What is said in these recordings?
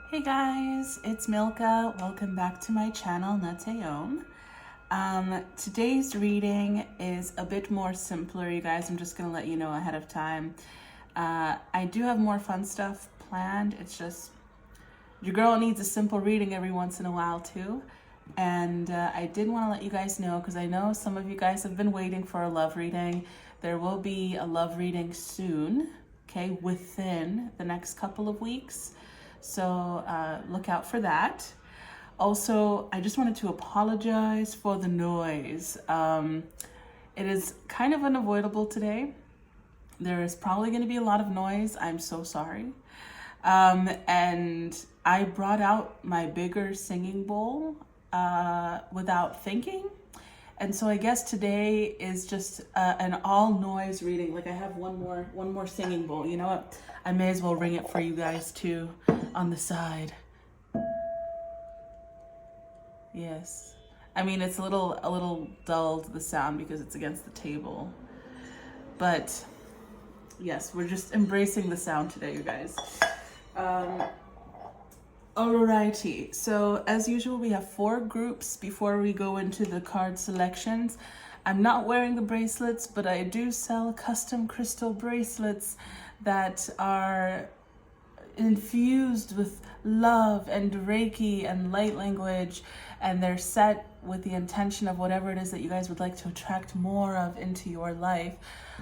Hey guys, it's Milka. Welcome back to my channel, NutAeum. Today's reading is a bit more simpler, you guys. I'm just gonna let you know ahead of time. I do have more fun stuff planned. It's just your girl needs a simple reading every once in a while too. And I did want to let you guys know, because I know some of you guys have been waiting for a love reading. There will be a love reading soon, okay, within the next couple of weeks. So look out for that. Also, I just wanted to apologize for the noise. It is kind of unavoidable today. There is probably going to be a lot of noise. I'm so sorry. And I brought out my bigger singing bowl without thinking. And so I guess today is just an all noise reading. Like I have one more singing bowl. You know what? I may as well ring it for you guys too on the side. Yes. I mean, it's a little dulled, the sound, because it's against the table. But yes, we're just embracing the sound today, you guys. Alrighty, so as usual, we have 4 groups before we go into the card selections. I'm not wearing the bracelets, but I do sell custom crystal bracelets that are infused with love and Reiki and light language, and they're set with the intention of whatever it is that you guys would like to attract more of into your life,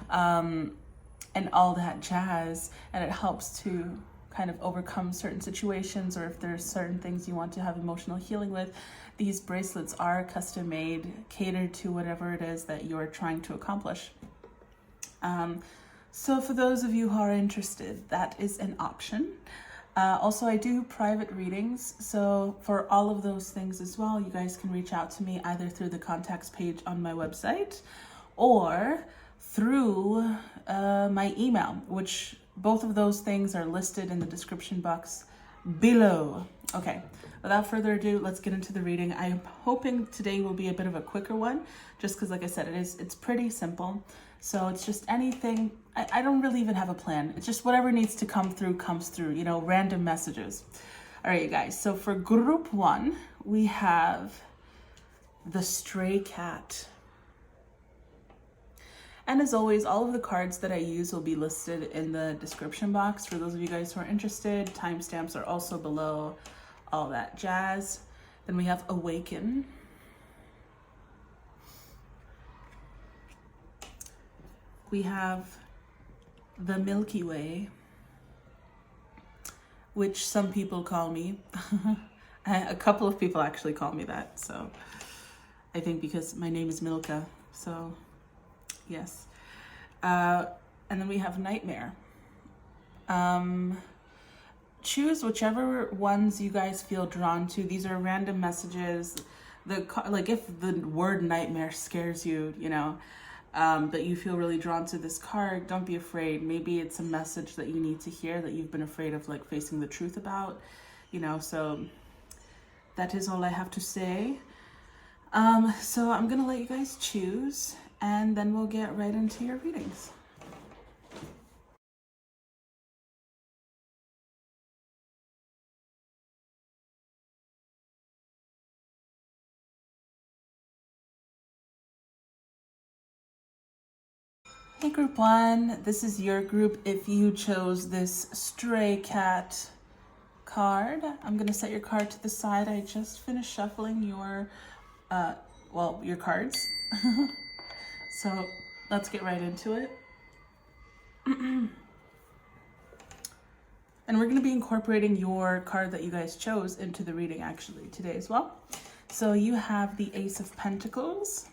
and all that jazz. And it helps to kind of overcome certain situations, or if there's certain things you want to have emotional healing with. These bracelets are custom made, catered to whatever it is that you're trying to accomplish. So for those of you who are interested, that is an option. Also, I do private readings. So for all of those things as well, you guys can reach out to me either through the contacts page on my website or through my email, which both of those things are listed in the description box below. Okay, without further ado, let's get into the reading. I'm hoping today will be a bit of a quicker one, just because, like I said, it's pretty simple. So it's just anything. I don't really even have a plan. It's just whatever needs to come through comes through, you know, random messages. All right, you guys. So for group 1, we have the stray cat. And as always, all of the cards that I use will be listed in the description box for those of you guys who are interested. Timestamps are also below, all that jazz. Then we have Awaken. We have the Milky Way, which some people call me. A couple of people actually call me that, so I think because my name is Milka, so yes. And then we have Nightmare. Choose whichever ones you guys feel drawn to. These are random messages. Like if the word nightmare scares you, you know, that you feel really drawn to this card, don't be afraid. Maybe it's a message that you need to hear that you've been afraid of, like, facing the truth about, you know. So that is all I have to say. So I'm gonna let you guys choose, and then we'll get right into your readings. Hey group 1, this is your group if you chose this stray cat card. I'm gonna set your card to the side. I just finished shuffling your your cards. So let's get right into it. And we're going to be incorporating your card that you guys chose into the reading actually today as well. So you have the Ace of Pentacles,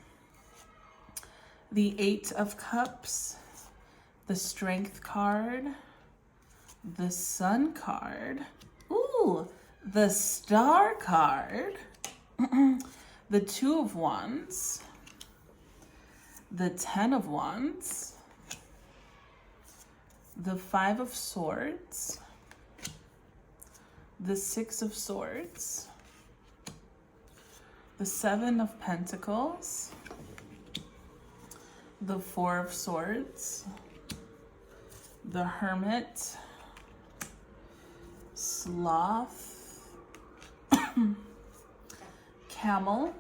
the 8 of Cups, the Strength card, the Sun card, ooh, the Star card, the 2 of Wands, the 10 of Wands, the 5 of Swords, the 6 of Swords, the 7 of Pentacles, the 4 of Swords, the Hermit, Sloth, camel,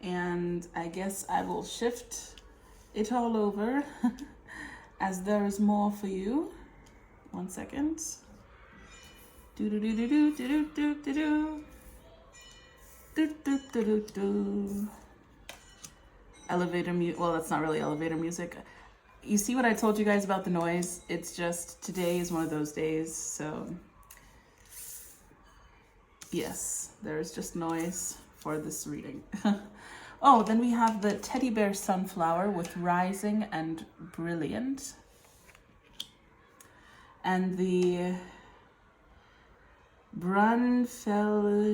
and I guess I will shift it all over as there is more for you. 1 second. Do do do do do do do do do do do do do do. Elevator music. Well, that's not really elevator music. You see what I told you guys about the noise? It's just today is one of those days, so yes, there is just noise for this reading. Oh, then we have the teddy bear sunflower with rising and brilliant, and the Brunfelsia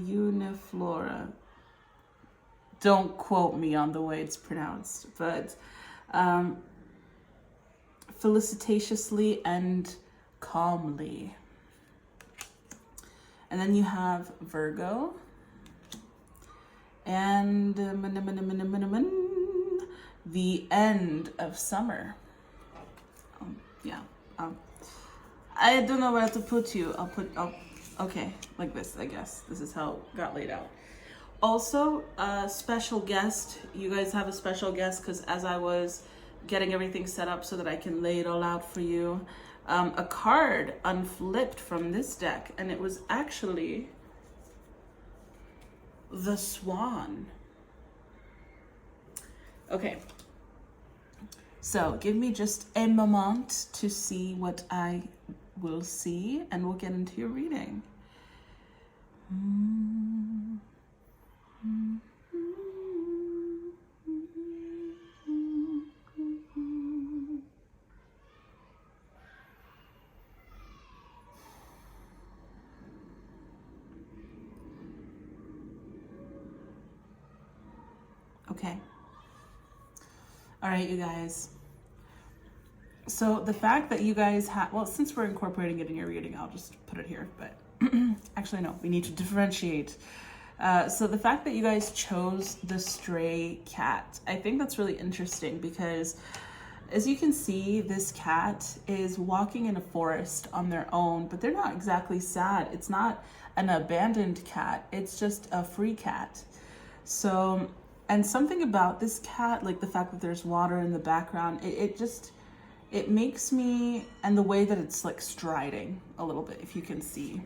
uniflora. Don't quote me on the way it's pronounced, but felicitatiously and calmly. And then you have Virgo and the end of summer. I don't know where to put you. Okay, like this, I guess. This is how it got laid out. Also, a special guest. You guys have a special guest because as I was getting everything set up so that I can lay it all out for you, a card unflipped from this deck, and it was actually the Swan. Okay, so give me just a moment to see what I will see, and we'll get into your reading. Okay. All right, you guys. So the fact that you guys have, well, since we're incorporating it in your reading, I'll just put it here, but actually, no, we need to differentiate. So the fact that you guys chose the stray cat, I think that's really interesting because as you can see, this cat is walking in a forest on their own, but they're not exactly sad. It's not an abandoned cat. It's just a free cat. So, and something about this cat, like the fact that there's water in the background, it makes me, and the way that it's like striding a little bit, if you can see.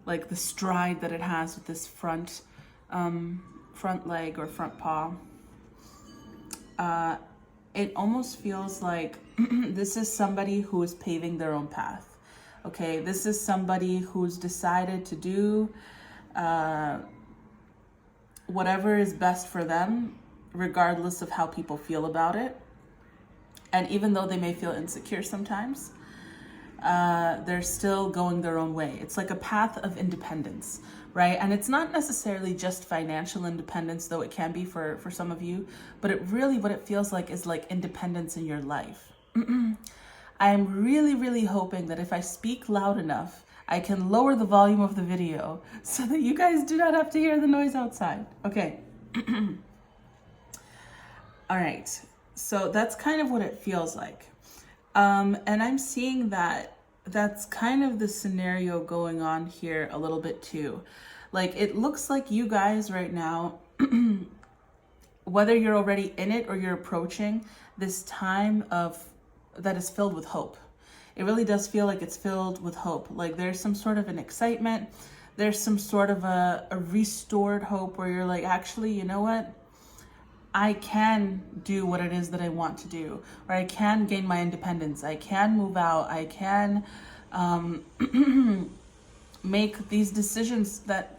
Like the stride that it has with this front leg or front paw. It almost feels like this is somebody who is paving their own path. Okay, this is somebody who's decided to do whatever is best for them, regardless of how people feel about it. And even though they may feel insecure sometimes, they're still going their own way. It's like a path of independence, right? And it's not necessarily just financial independence, though it can be for some of you, but it really, what it feels like is like independence in your life. I'm really, really hoping that if I speak loud enough, I can lower the volume of the video so that you guys do not have to hear the noise outside. Okay. All right. So that's kind of what it feels like. And I'm seeing that that's kind of the scenario going on here a little bit too. Like it looks like you guys right now, whether you're already in it or you're approaching this time that is filled with hope. It really does feel like it's filled with hope. Like there's some sort of an excitement. There's some sort of a restored hope where you're like, actually, you know what? I can do what it is that I want to do, or I can gain my independence. I can move out. I can make these decisions that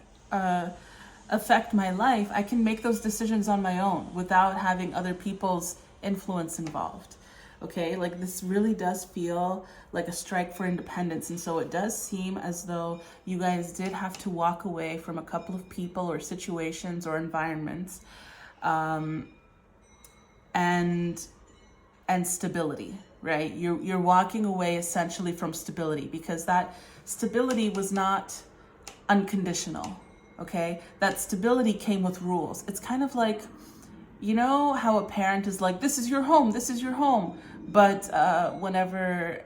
affect my life. I can make those decisions on my own without having other people's influence involved. Okay, like this really does feel like a strike for independence. And so it does seem as though you guys did have to walk away from a couple of people or situations or environments. And stability, right? You're walking away essentially from stability because that stability was not unconditional, okay? That stability came with rules. It's kind of like, you know how a parent is like, this is your home, this is your home. But whenever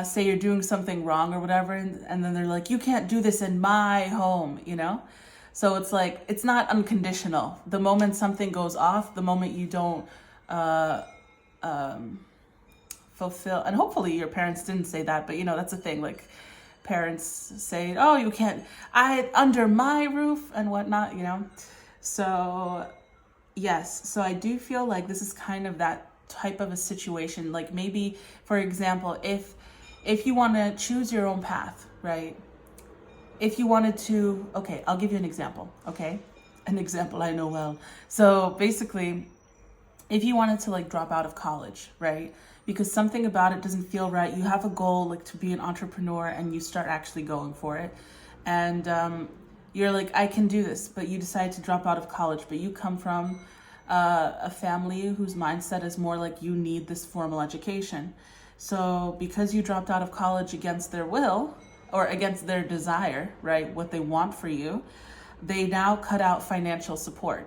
say you're doing something wrong or whatever, and then they're like, you can't do this in my home, you know? So it's like, it's not unconditional. The moment something goes off, the moment you don't fulfill, and hopefully your parents didn't say that, but you know, that's a thing. Like parents say, oh, you can't, under my roof and whatnot, you know? So yes, so I do feel like this is kind of that type of a situation. Like maybe, for example, if you want to choose your own path, right? If you wanted to, okay, I'll give you an example, okay? An example I know well. So basically, if you wanted to like drop out of college, right? Because something about it doesn't feel right. You have a goal like to be an entrepreneur and you start actually going for it. And you're like, I can do this, but you decide to drop out of college, but you come from a family whose mindset is more like you need this formal education. So because you dropped out of college against their will or against their desire, right, what they want for you, they now cut out financial support.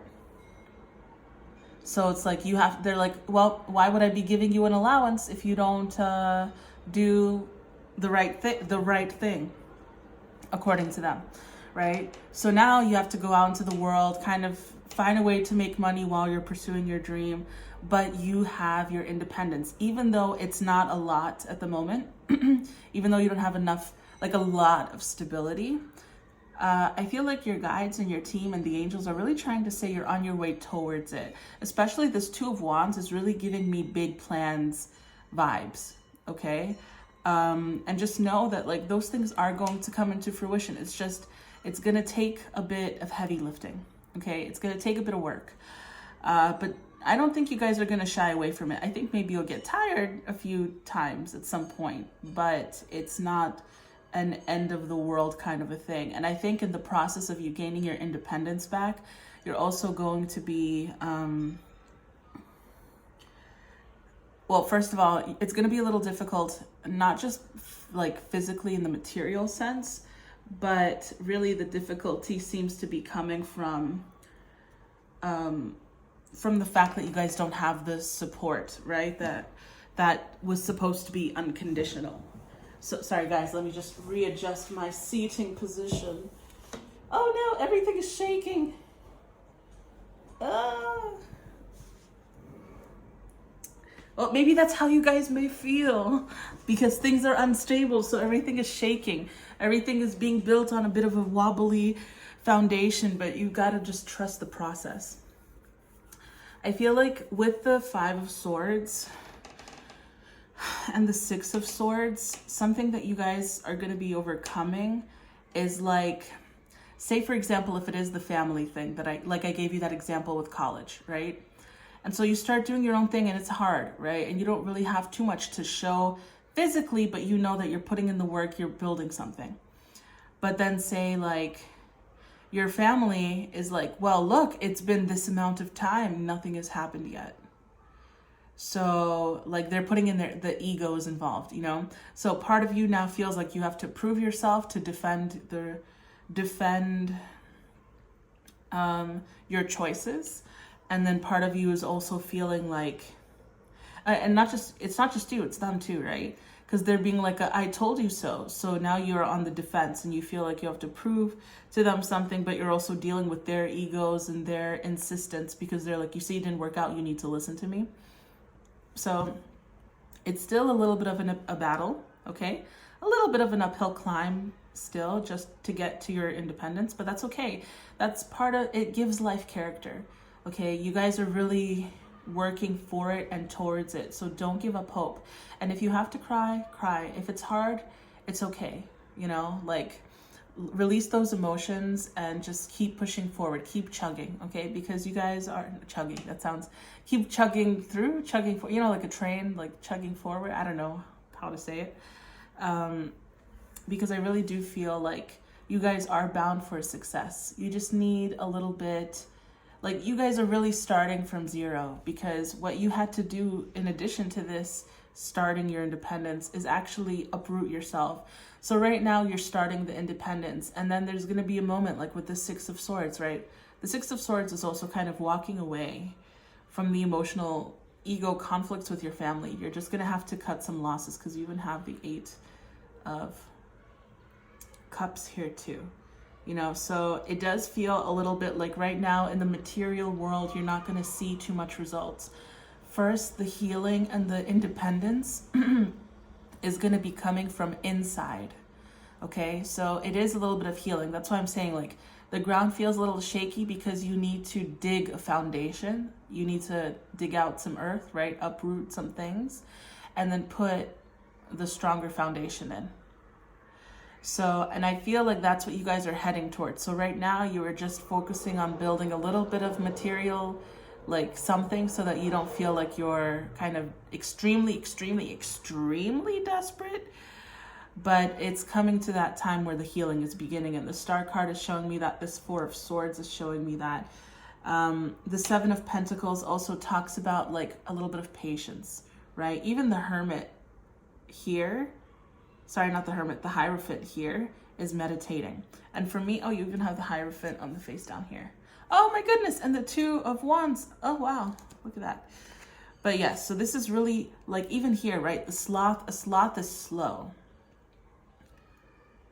So it's like they're like, well, why would I be giving you an allowance if you don't do the right thing, according to them, right? So now you have to go out into the world, kind of find a way to make money while you're pursuing your dream, but you have your independence, even though it's not a lot at the moment, even though you don't have enough, like a lot of stability. I feel like your guides and your team and the angels are really trying to say you're on your way towards it. Especially this Two of Wands is really giving me big plans vibes, okay? And just know that like those things are going to come into fruition. It's going to take a bit of heavy lifting, okay? It's going to take a bit of work. But I don't think you guys are going to shy away from it. I think maybe you'll get tired a few times at some point, but it's not an end of the world kind of a thing. And I think in the process of you gaining your independence back, you're also going to be, well, first of all, it's going to be a little difficult, not just like physically in the material sense, but really the difficulty seems to be coming from the fact that you guys don't have the support, right? That was supposed to be unconditional. So sorry guys, let me just readjust my seating position. Oh no, everything is shaking. Well, maybe that's how you guys may feel, because things are unstable, so everything is shaking. Everything is being built on a bit of a wobbly foundation, but you gotta just trust the process. I feel like with the Five of Swords and the Six of Swords, something that you guys are going to be overcoming is like, say for example, if it is the family thing that I gave you that example with college, right? And so you start doing your own thing and it's hard, right? And you don't really have too much to show physically, but you know that you're putting in the work, you're building something. But then say like your family is like, well, look, it's been this amount of time, nothing has happened yet. So like they're putting in the ego is involved, you know? So part of you now feels like you have to prove yourself to defend your choices. And then part of you is also feeling like, and it's not just you, it's them too, right? Because they're being like, I told you so. So now you're on the defense and you feel like you have to prove to them something, but you're also dealing with their egos and their insistence because they're like, you see, it didn't work out, you need to listen to me. So it's still a little bit of a battle, okay? A little bit of an uphill climb still just to get to your independence, but that's okay. That's part of it, gives life character, okay? You guys are really working for it and towards it, so don't give up hope. And if you have to cry, cry. If it's hard, it's okay, you know? Like, release those emotions and just keep pushing forward, keep chugging, okay? Because you guys are chugging, keep chugging through, chugging for, you know, like a train, like chugging forward. I don't know how to say it. Because I really do feel like you guys are bound for success. You just need a little bit, like you guys are really starting from zero, because what you had to do in addition to this, starting your independence, is actually uproot yourself. So right now you're starting the independence, and then there's going to be a moment like with the Six of Swords, right? The Six of Swords is also kind of walking away from the emotional ego conflicts with your family. You're just going to have to cut some losses, because you even have the 8 of Cups here too. You know, so it does feel a little bit like right now in the material world, you're not going to see too much results. First, the healing and the independence is going to be coming from inside. Okay, so it is a little bit of healing. That's why I'm saying, like, the ground feels a little shaky, because you need to dig a foundation. You need to dig out some earth, right? Uproot some things, and then put the stronger foundation in. So, and I feel like that's what you guys are heading towards. So right now you are just focusing on building a little bit of material, like something, so that you don't feel like you're kind of extremely desperate. But it's coming to that time where the healing is beginning. And the Star card is showing me that. This 4 of Swords is showing me that. The 7 of Pentacles also talks about like a little bit of patience, right? Even the Hermit here, sorry, not the Hermit, the Hierophant here is meditating. And for me, oh, you even have the Hierophant on the face down here. Oh my goodness, and the 2 of Wands. Oh wow, look at that. But yes, so this is really like, even here, right? The sloth, a sloth is slow.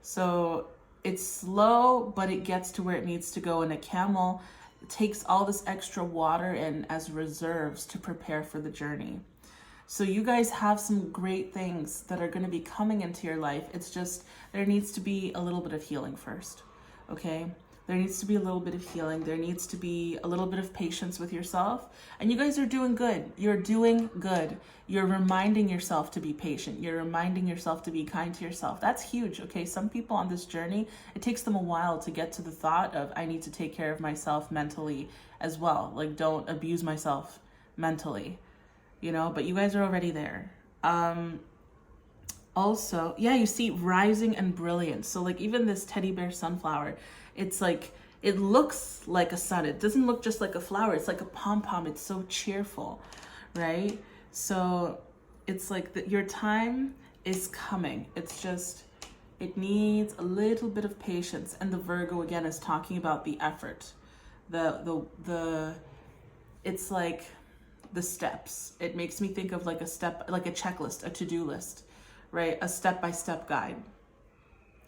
So it's slow, but it gets to where it needs to go. And a camel takes all this extra water in as reserves to prepare for the journey. So you guys have some great things that are going to be coming into your life. It's just, there needs to be a little bit of healing first, okay? There needs to be a little bit of healing. There needs to be a little bit of patience with yourself. And you guys are doing good. You're doing good. You're reminding yourself to be patient. You're reminding yourself to be kind to yourself. That's huge, okay? Some people on this journey, it takes them a while to get to the thought of, I need to take care of myself mentally as well. Like, don't abuse myself mentally, you know? But you guys are already there. Also, yeah, you see rising and brilliance. So like even this teddy bear sunflower, it's like, it looks like a sun. It doesn't look just like a flower. It's like a pom-pom. It's so cheerful, right? So it's like your time is coming. It's just, it needs a little bit of patience. And the Virgo again is talking about the effort. It's like the steps. It makes me think of like a step, like a checklist, a to-do list, right? A step-by-step guide.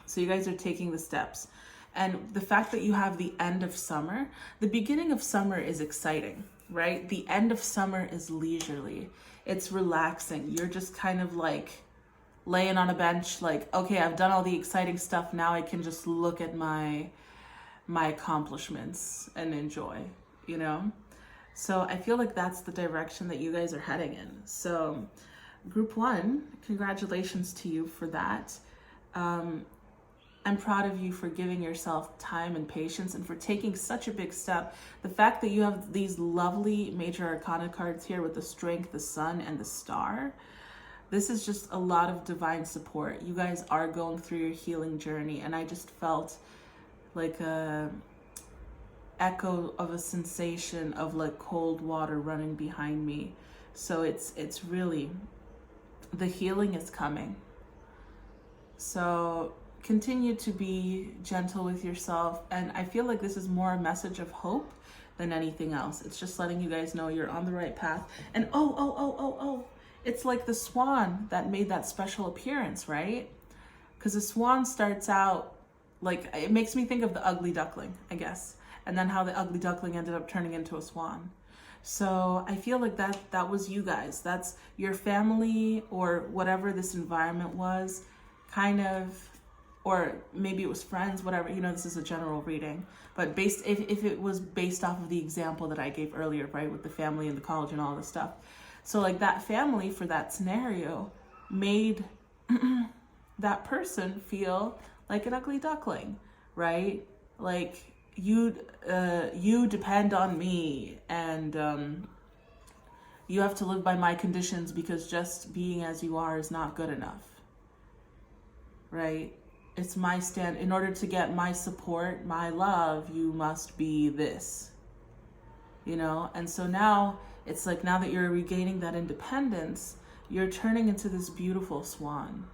So you guys are taking the steps. And the fact that you have the end of summer, the beginning of summer is exciting, right? The end of summer is leisurely. It's relaxing. You're just kind of like laying on a bench, like, okay, I've done all the exciting stuff. Now I can just look at my accomplishments and enjoy, you know? So I feel like that's the direction that you guys are heading in. So group 1, congratulations to you for that. I'm proud of you for giving yourself time and patience and for taking such a big step. The fact that you have these lovely major arcana cards here with the Strength, the Sun, and the Star, this is just a lot of divine support. You guys are going through your healing journey, and I just felt like a echo of a sensation of like cold water running behind me. So it's really, the healing is coming. So continue to be gentle with yourself. And I feel like this is more a message of hope than anything else. It's just letting you guys know you're on the right path. And oh, it's like the swan that made that special appearance, right? Because the swan starts out like, it makes me think of the ugly duckling, I guess. And then how the ugly duckling ended up turning into a swan. So I feel like that was you guys. That's your family, or whatever this environment was, kind of, or maybe it was friends, whatever, you know, this is a general reading, but based, if it was based off of the example that I gave earlier, right, with the family and the college and all this stuff. So like that family for that scenario made that person feel like an ugly duckling, right? Like you depend on me, and you have to live by my conditions because just being as you are is not good enough, right? It's my stand. In order to get my support, my love, you must be this, you know? And so now it's like, now that you're regaining that independence, you're turning into this beautiful swan.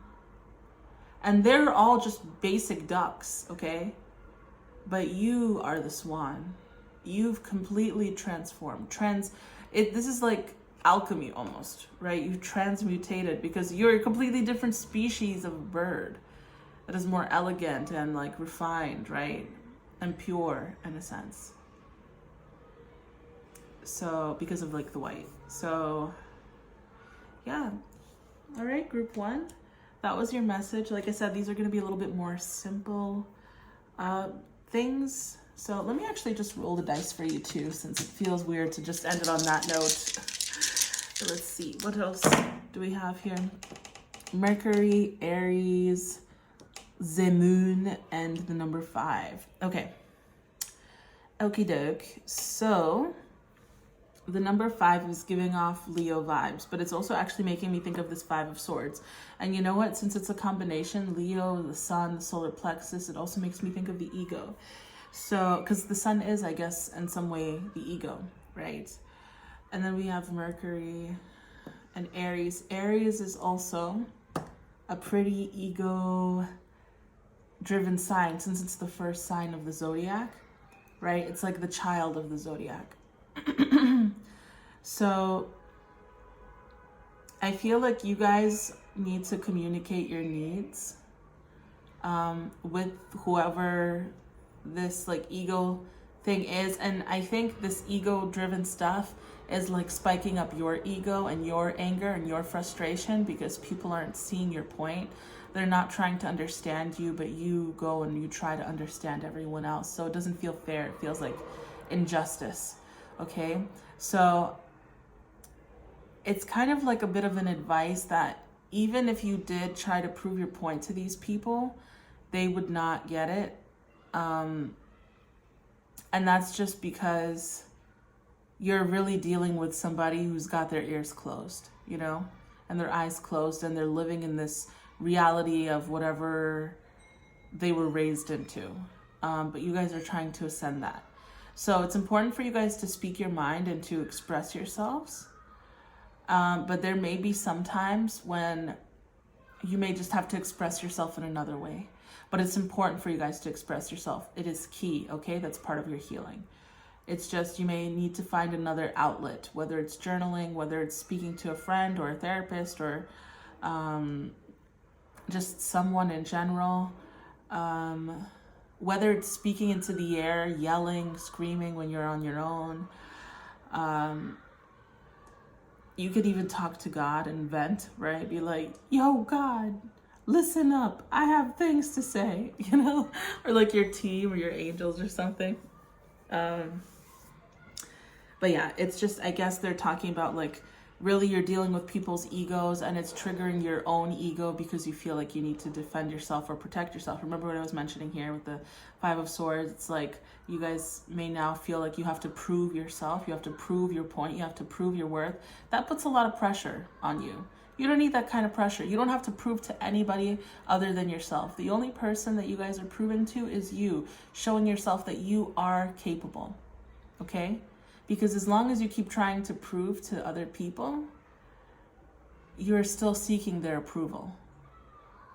And they're all just basic ducks, okay? But you are the swan. You've completely transformed. This is like, alchemy almost, right? You transmutated because you're a completely different species of bird that is more elegant and like refined, right? And pure in a sense. So because of like the white. So yeah. All right, group 1. That was your message. Like I said, these are going to be a little bit more simple things. So let me actually just roll the dice for you too, since it feels weird to just end it on that note. So let's see, what else do we have here? Mercury, Aries, the moon, and the number 5. Okay. Okie doke. So the number 5 is giving off Leo vibes, but it's also actually making me think of this 5 of Swords. And you know what? Since it's a combination, Leo, the sun, the solar plexus, it also makes me think of the ego. So, because the sun is, I guess, in some way, the ego, right? And then we have Mercury and Aries. Aries is also a pretty ego-driven sign, since it's the first sign of the zodiac, right? It's like the child of the zodiac. So I feel like you guys need to communicate your needs with whoever this like ego thing is. And I think this ego driven stuff is like spiking up your ego and your anger and your frustration because people aren't seeing your point. They're not trying to understand you, but you go and you try to understand everyone else. So it doesn't feel fair. It feels like injustice. Okay, so it's kind of like a bit of an advice that even if you did try to prove your point to these people, they would not get it. And that's just because you're really dealing with somebody who's got their ears closed, you know, and their eyes closed, and they're living in this reality of whatever they were raised into. But you guys are trying to ascend that. So it's important for you guys to speak your mind and to express yourselves. But there may be some times when you may just have to express yourself in another way. But it's important for you guys to express yourself. It is key, okay? That's part of your healing. It's just you may need to find another outlet, whether it's journaling, whether it's speaking to a friend or a therapist or just someone in general. Whether it's speaking into the air, yelling, screaming when you're on your own. You could even talk to God and vent, right? Be like, yo, God, listen up. I have things to say, you know? Or like your team or your angels or something. But yeah, it's just, I guess they're talking about like, really you're dealing with people's egos and it's triggering your own ego because you feel like you need to defend yourself or protect yourself. Remember what I was mentioning here with the 5 of Swords? It's like you guys may now feel like you have to prove yourself. You have to prove your point. You have to prove your worth. That puts a lot of pressure on you. You don't need that kind of pressure. You don't have to prove to anybody other than yourself. The only person that you guys are proving to is you, showing yourself that you are capable, okay? Because as long as you keep trying to prove to other people, you're still seeking their approval.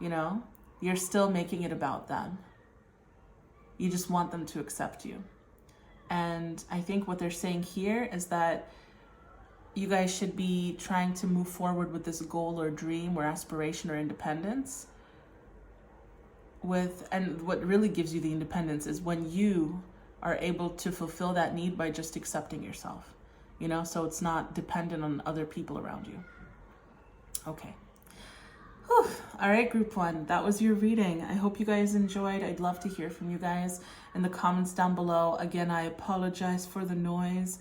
You know, you're still making it about them. You just want them to accept you. And I think what they're saying here is that you guys should be trying to move forward with this goal or dream or aspiration or independence. And what really gives you the independence is when you are able to fulfill that need by just accepting yourself, you know, so it's not dependent on other people around you. Okay. Whew. All right, group 1, that was your reading. I hope you guys enjoyed. I'd love to hear from you guys in the comments down below. Again, I apologize for the noise.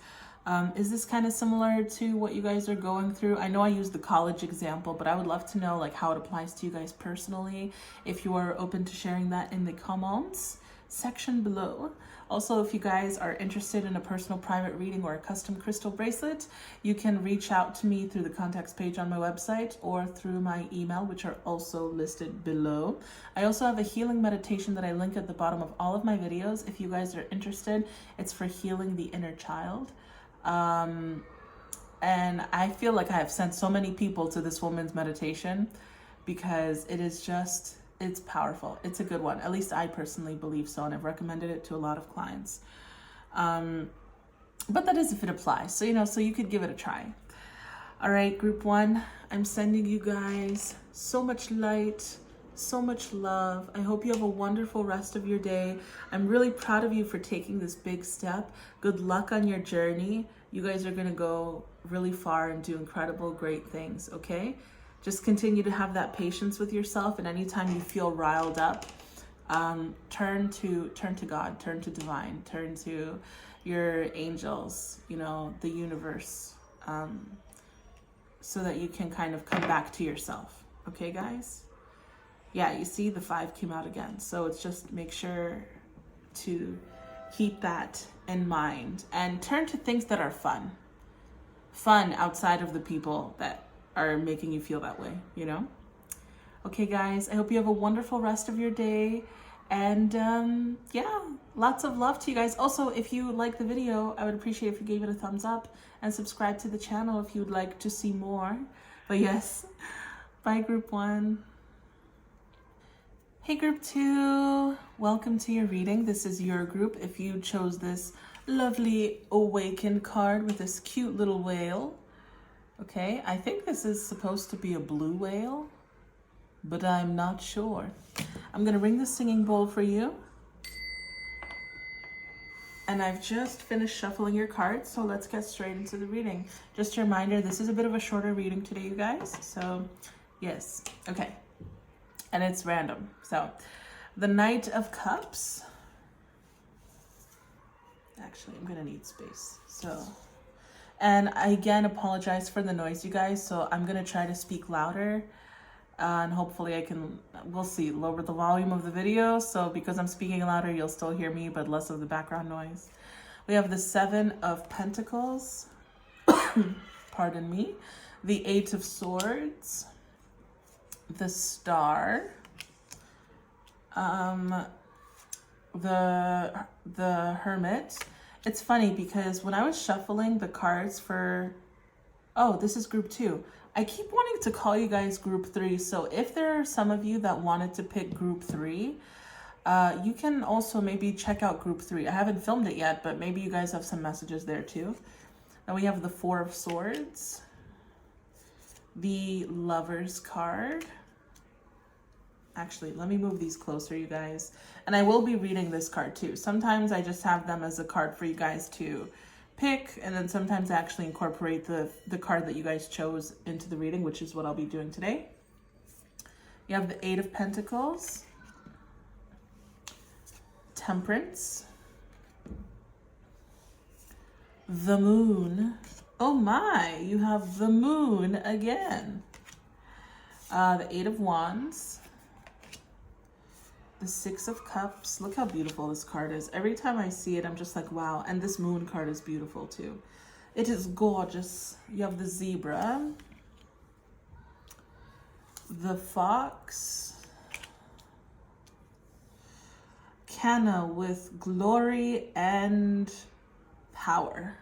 Is this kind of similar to what you guys are going through? I know I used the college example, but I would love to know like how it applies to you guys personally. If you are open to sharing that in the comments section below. Also, if you guys are interested in a personal private reading or a custom crystal bracelet, you can reach out to me through the contacts page on my website or through my email, which are also listed below. I also have a healing meditation that I link at the bottom of all of my videos. If you guys are interested, it's for healing the inner child. And I feel like I have sent so many people to this woman's meditation because it is just, it's powerful. It's a good one. At least I personally believe so, and I've recommended it to a lot of clients. But that is if it applies. So, you know, so you could give it a try. All right, group one, I'm sending you guys so much light, so much love. I hope you have a wonderful rest of your day. I'm really proud of you for taking this big step. Good luck on your journey. You guys are gonna go really far and do incredible, great things, okay? Just continue to have that patience with yourself, and anytime you feel riled up, turn to God, turn to divine, turn to your angels, you know, the universe, so that you can kind of come back to yourself. Okay, guys? Yeah, you see the 5 came out again. So it's just make sure to keep that in mind and turn to things that are fun. Fun outside of the people that are making you feel that way, you know? Okay, guys, I hope you have a wonderful rest of your day. And yeah, lots of love to you guys. Also, if you like the video, I would appreciate if you gave it a thumbs up and subscribe to the channel if you would like to see more. But yes, bye group one. Hey group two, welcome to your reading. This is your group if you chose this lovely awakened card with this cute little whale. Okay, I think this is supposed to be a blue whale, but I'm not sure. I'm gonna ring the singing bowl for you. And I've just finished shuffling your cards, so let's get straight into the reading. Just a reminder, this is a bit of a shorter reading today, you guys. So, yes, okay. And it's random. So, the Knight of Cups. Actually, I'm gonna need space. So, and I again apologize for the noise, you guys. So I'm gonna try to speak louder. And hopefully I can, we'll see, lower the volume of the video. So because I'm speaking louder, you'll still hear me, but less of the background noise. We have the 7 of Pentacles, pardon me, the 8 of Swords, the Star, the Hermit. It's funny because when I was shuffling the cards for, oh, this is group 2. I keep wanting to call you guys group 3. So if there are some of you that wanted to pick group 3, you can also maybe check out group 3. I haven't filmed it yet, but maybe you guys have some messages there too. Then we have the 4 of Swords, the Lover's card. Actually, let me move these closer, you guys. And I will be reading this card too. Sometimes I just have them as a card for you guys to pick, and then sometimes I actually incorporate the card that you guys chose into the reading, which is what I'll be doing today. You have the 8 of Pentacles, Temperance, the Moon. Oh my, you have the Moon again. The 8 of Wands, the 6 of Cups. Look how beautiful this card is. Every time I see it, I'm just like, wow. And this Moon card is beautiful too. It is gorgeous. You have the Zebra, the Fox, Canna with glory and power,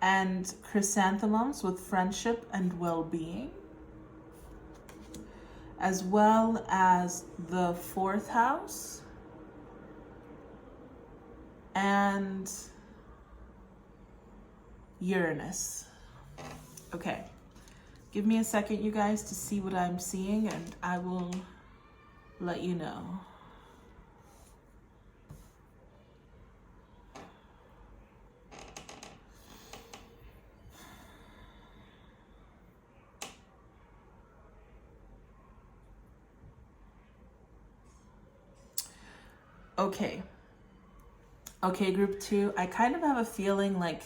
and Chrysanthemums with friendship and well-being, as well as the 4th house and Uranus. Okay, give me a second, you guys, to see what I'm seeing, and I will let you know. Okay, group 2, I kind of have a feeling like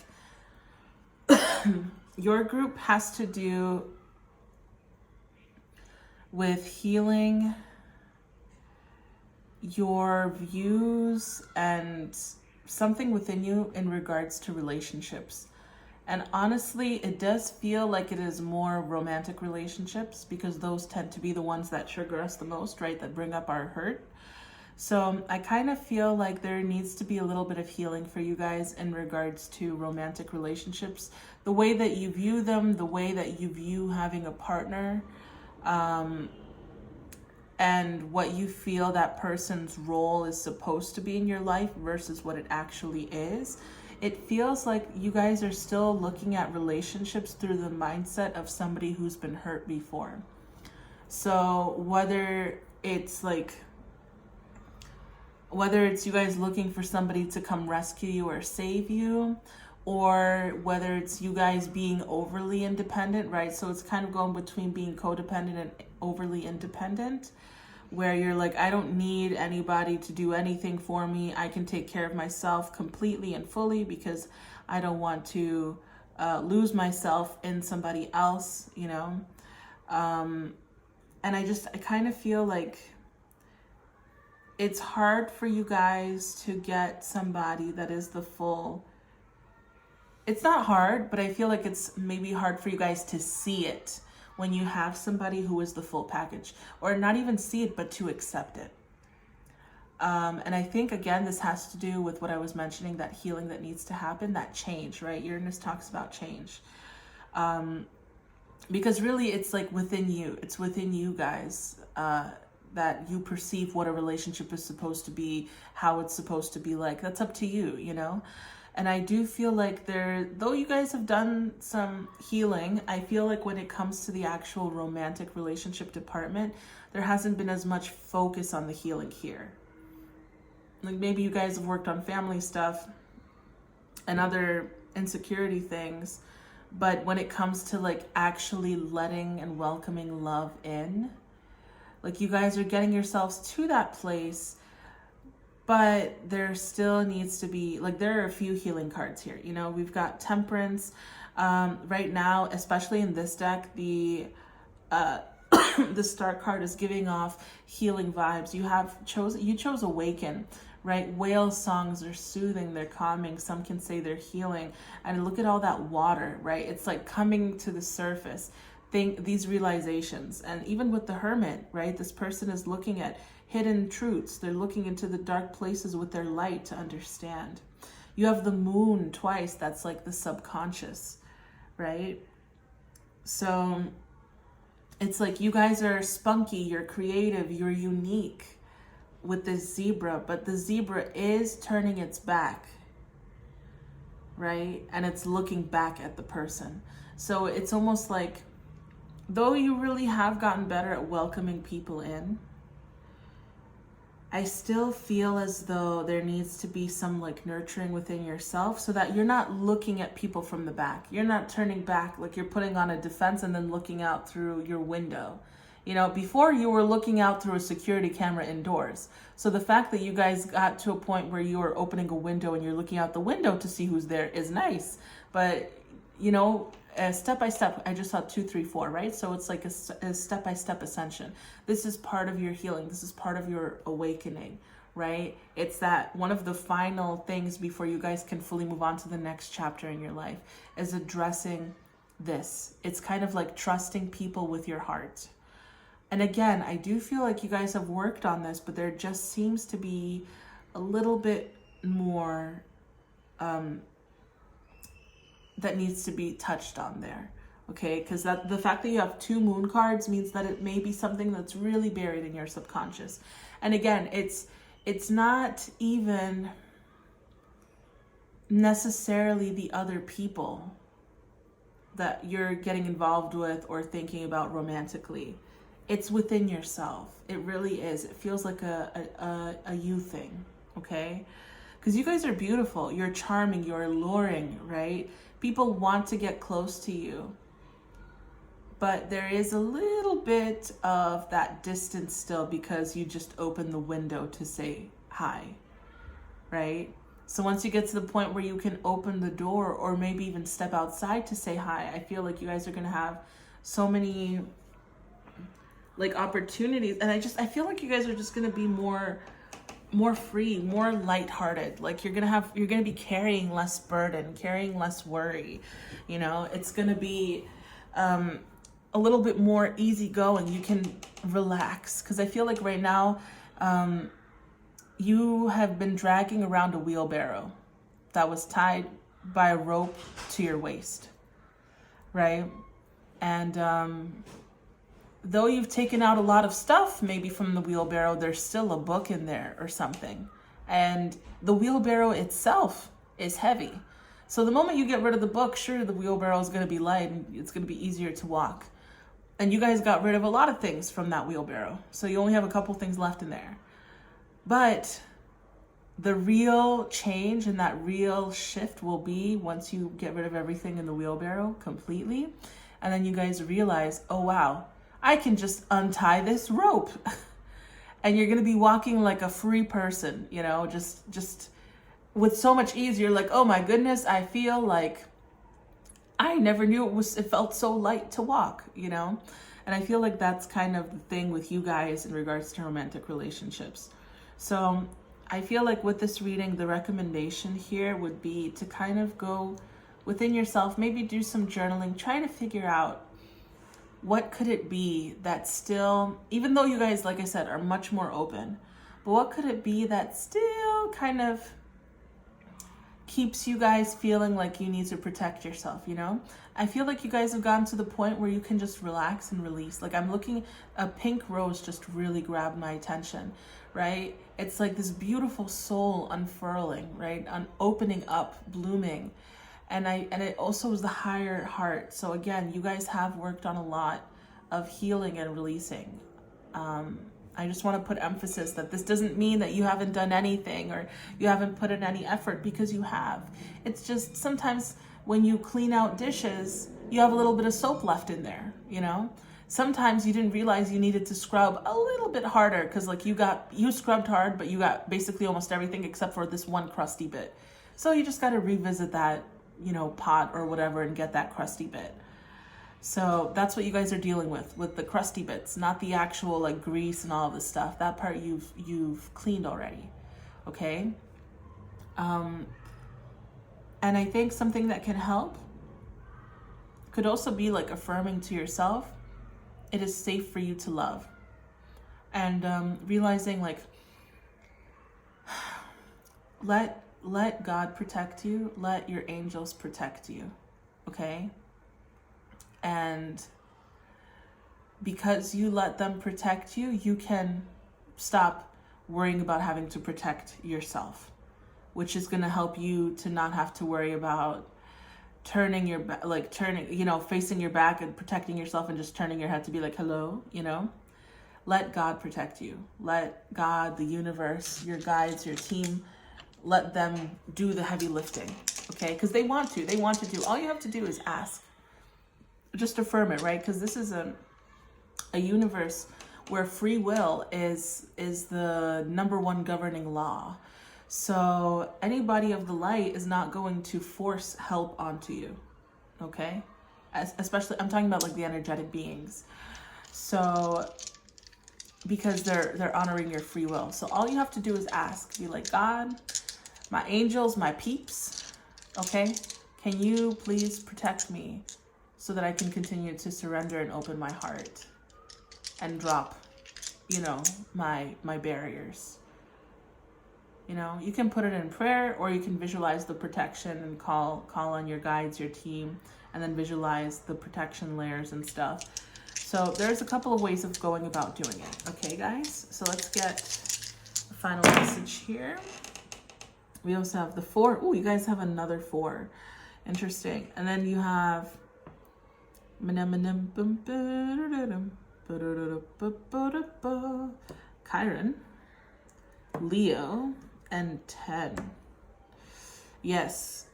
your group has to do with healing your views and something within you in regards to relationships. And honestly, it does feel like it is more romantic relationships, because those tend to be the ones that trigger us the most, right? That bring up our hurt. So I kind of feel like there needs to be a little bit of healing for you guys in regards to romantic relationships. The way that you view them, the way that you view having a partner, and what you feel that person's role is supposed to be in your life versus what it actually is. it feels like you guys are still looking at relationships through the mindset of somebody who's been hurt before. So whether it's you guys looking for somebody to come rescue you or save you, or whether it's you guys being overly independent, right? So it's kind of going between being codependent and overly independent, where you're like, I don't need anybody to do anything for me. I can take care of myself completely and fully because I don't want to lose myself in somebody else, you know? And I kind of feel like it's hard for you guys to get somebody that is the full. It's not hard, but I feel like it's maybe hard for you guys to see it when you have somebody who is the full package, or not even see it, but to accept it. And I think, again, this has to do with what I was mentioning, that healing that needs to happen, that change, right? Uranus talks about change. Because really it's like within you, it's within you guys, that you perceive what a relationship is supposed to be, how it's supposed to be like. That's up to you, you know? And I do feel like though you guys have done some healing, I feel like when it comes to the actual romantic relationship department, there hasn't been as much focus on the healing here. Like maybe you guys have worked on family stuff and other insecurity things, but when it comes to like actually letting and welcoming love in, like you guys are getting yourselves to that place. But there still needs to be, like, there are a few healing cards here. You know, we've got Temperance. Right now, especially in this deck, the Star card is giving off healing vibes. You chose Awaken, right? Whale songs are soothing, they're calming. Some can say they're healing. And look at all that water, right? It's like coming to the surface. These realizations. And even with the Hermit, right? This person is looking at hidden truths. They're looking into the dark places with their light to understand. You have the Moon twice. That's like the subconscious, right? So it's like you guys are spunky, you're creative, you're unique with this zebra, but the zebra is turning its back, right? And it's looking back at the person. So it's almost like, though you really have gotten better at welcoming people in, I still feel as though there needs to be some like nurturing within yourself so that you're not looking at people from the back. You're not turning back like you're putting on a defense and then looking out through your window. You know, before you were looking out through a security camera indoors. So the fact that you guys got to a point where you are opening a window and you're looking out the window to see who's there is nice. But, you know, step by step, I just saw 2, 3, 4, right? So it's like a step-by-step ascension. This is part of your healing. This is part of your awakening, right? It's that one of the final things before you guys can fully move on to the next chapter in your life is addressing this. It's kind of like trusting people with your heart. And again, I do feel like you guys have worked on this, but there just seems to be a little bit more that needs to be touched on there, okay? Because the fact that you have 2 Moon cards means that it may be something that's really buried in your subconscious. And again, it's not even necessarily the other people that you're getting involved with or thinking about romantically. It's within yourself. It really is. It feels like a you thing, okay? Because you guys are beautiful. You're charming. You're alluring, right? People want to get close to you. But there is a little bit of that distance still because you just opened the window to say hi, right? So once you get to the point where you can open the door or maybe even step outside to say hi, I feel like you guys are going to have so many like opportunities. And I feel like you guys are just going to be more free, more lighthearted. Like you're going to be carrying less burden, carrying less worry. You know, it's going to be a little bit more easygoing. You can relax. Because I feel like right now you have been dragging around a wheelbarrow that was tied by a rope to your waist, right? And though you've taken out a lot of stuff maybe from the wheelbarrow, there's still a book in there or something. And the wheelbarrow itself is heavy. So the moment you get rid of the book, sure, the wheelbarrow is going to be light and it's going to be easier to walk. And you guys got rid of a lot of things from that wheelbarrow. So you only have a couple things left in there. But the real change and that real shift will be once you get rid of everything in the wheelbarrow completely. And then you guys realize, oh, wow, I can just untie this rope. And you're going to be walking like a free person, you know, just with so much ease. You're like, oh my goodness, I feel like I never knew it felt so light to walk, you know? And I feel like that's kind of the thing with you guys in regards to romantic relationships. So I feel like with this reading, the recommendation here would be to kind of go within yourself, maybe do some journaling, try to figure out what could it be that still, even though you guys, like I said, are much more open, but what could it be that still kind of keeps you guys feeling like you need to protect yourself, you know? I feel like you guys have gotten to the point where you can just relax and release. Like I'm looking, a pink rose just really grabbed my attention, right? It's like this beautiful soul unfurling, right? Opening up, blooming. And it also is the higher heart. So again, you guys have worked on a lot of healing and releasing. I just want to put emphasis that this doesn't mean that you haven't done anything or you haven't put in any effort, because you have. It's just sometimes when you clean out dishes, you have a little bit of soap left in there, you know? Sometimes you didn't realize you needed to scrub a little bit harder because like you scrubbed hard, but you got basically almost everything except for this one crusty bit. So you just got to revisit that, you know, pot or whatever and get that crusty bit. So that's what you guys are dealing with the crusty bits, not the actual like grease and all of this stuff. That part you've cleaned already, okay? And I think something that can help could also be like affirming to yourself, it is safe for you to love. And realizing like, let God protect you, let your angels protect you, okay? And because you let them protect you, you can stop worrying about having to protect yourself, which is going to help you to not have to worry about turning your back, like facing your back and protecting yourself and just turning your head to be like, hello, you know? Let God protect you. Let God, the universe, your guides, your team, let them do the heavy lifting, okay? Because they want to do. All you have to do is ask. Just affirm it, right? Because this is a universe where free will is the number one governing law. So anybody of the light is not going to force help onto you, okay? Especially, I'm talking about like the energetic beings. So because they're honoring your free will. So all you have to do is ask. Be like, God, my angels, my peeps, okay? Can you please protect me so that I can continue to surrender and open my heart and drop, you know, my barriers. You know, you can put it in prayer or you can visualize the protection and call on your guides, your team, and then visualize the protection layers and stuff. So there's a couple of ways of going about doing it. Okay, guys? So let's get the final message here. We also have the 4. Oh, you guys have another 4. Interesting. And then you have Chiron, Leo, and 10. Yes.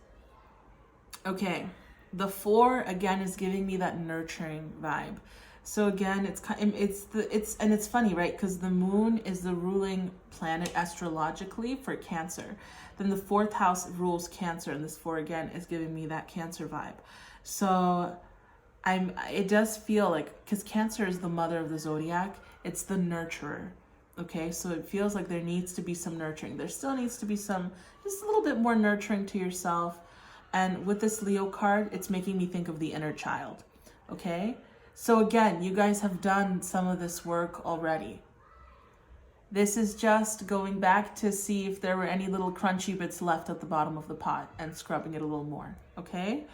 Okay. The 4 again is giving me that nurturing vibe. So again, it's funny, right? Because the moon is the ruling planet astrologically for Cancer. Then the 4th house rules Cancer, and this 4 again is giving me that Cancer vibe. So it does feel like, because Cancer is the mother of the zodiac, it's the nurturer. Okay, so it feels like there needs to be some nurturing. There still needs to be just a little bit more nurturing to yourself. And with this Leo card, it's making me think of the inner child. Okay, so again, you guys have done some of this work already. This is just going back to see if there were any little crunchy bits left at the bottom of the pot and scrubbing it a little more. Okay,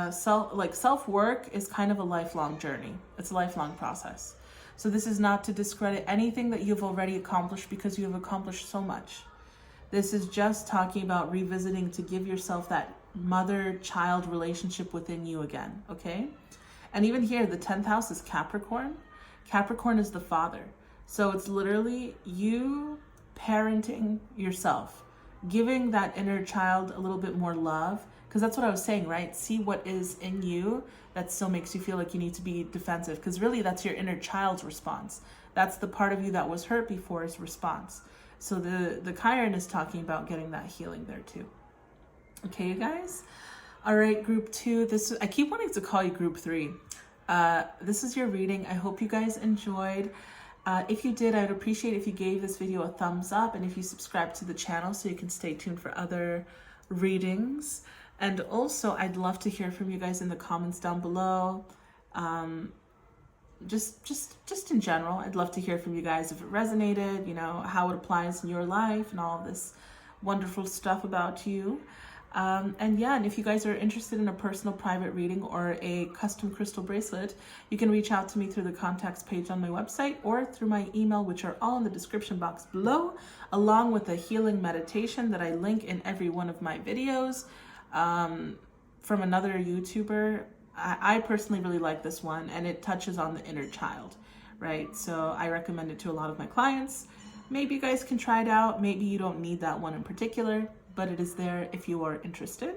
self-work is kind of a lifelong journey. It's a lifelong process. So this is not to discredit anything that you've already accomplished, because you have accomplished so much. This is just talking about revisiting to give yourself that mother-child relationship within you again, okay? And even here, the 10th house is Capricorn. Capricorn is the father. So it's literally you parenting yourself, giving that inner child a little bit more love. Because that's what I was saying, right? See what is in you that still makes you feel like you need to be defensive. Because really, that's your inner child's response. That's the part of you that was hurt before's response. So the Chiron is talking about getting that healing there too. Okay, you guys? All right, group 2. I keep wanting to call you group 3. This is your reading. I hope you guys enjoyed. If you did, I'd appreciate if you gave this video a thumbs up and if you subscribe to the channel so you can stay tuned for other readings. And also, I'd love to hear from you guys in the comments down below. Just in general, I'd love to hear from you guys if it resonated, you know, how it applies in your life and all of this wonderful stuff about you. And if you guys are interested in a personal private reading or a custom crystal bracelet, you can reach out to me through the contacts page on my website or through my email, which are all in the description box below, along with a healing meditation that I link in every one of my videos from another YouTuber. I personally really like this one, and it touches on the inner child, right? So I recommend it to a lot of my clients. Maybe you guys can try it out. Maybe you don't need that one in particular, but it is there if you are interested.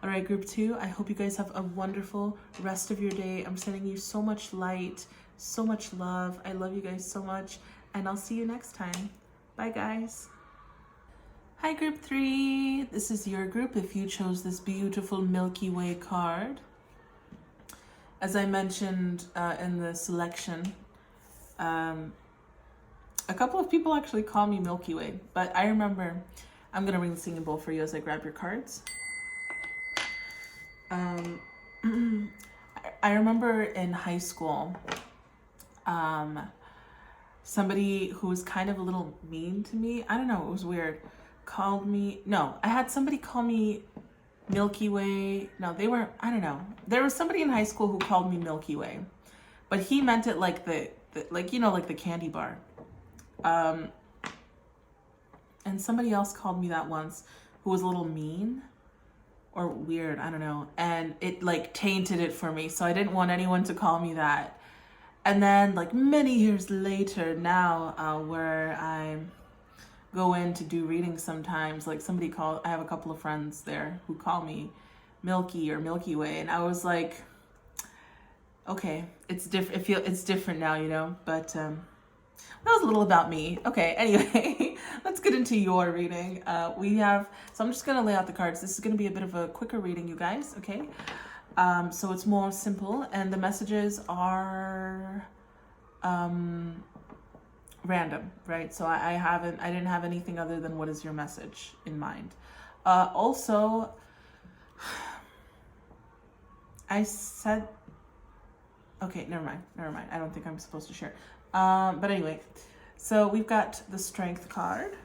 All right, group 2, I hope you guys have a wonderful rest of your day. I'm sending you so much light, so much love. I love you guys so much, and I'll see you next time. Bye, guys. Hi, group 3. This is your group if you chose this beautiful Milky Way card. As I mentioned in the selection, a couple of people actually call me Milky Way, but I remember, I'm going to ring the singing bowl for you as I grab your cards. I remember in high school, somebody who was kind of a little mean to me, I don't know, it was weird, I had somebody call me Milky Way. No, they weren't, I don't know. There was somebody in high school who called me Milky Way, but he meant it like like the candy bar. And somebody else called me that once who was a little mean or weird, I don't know. And it like tainted it for me. So I didn't want anyone to call me that. And then like many years later now, where I go in to do readings sometimes, like I have a couple of friends there who call me Milky or Milky Way, and I was like, okay, it's different. It's different now, you know. But that was a little about me. Okay, anyway, let's get into your reading. So I'm just gonna lay out the cards. This is gonna be a bit of a quicker reading, you guys. Okay, so it's more simple, and the messages are random, right? So I didn't have anything other than what is your message in mind. Also, I said, okay, never mind. I don't think I'm supposed to share. But anyway, so we've got the Strength card,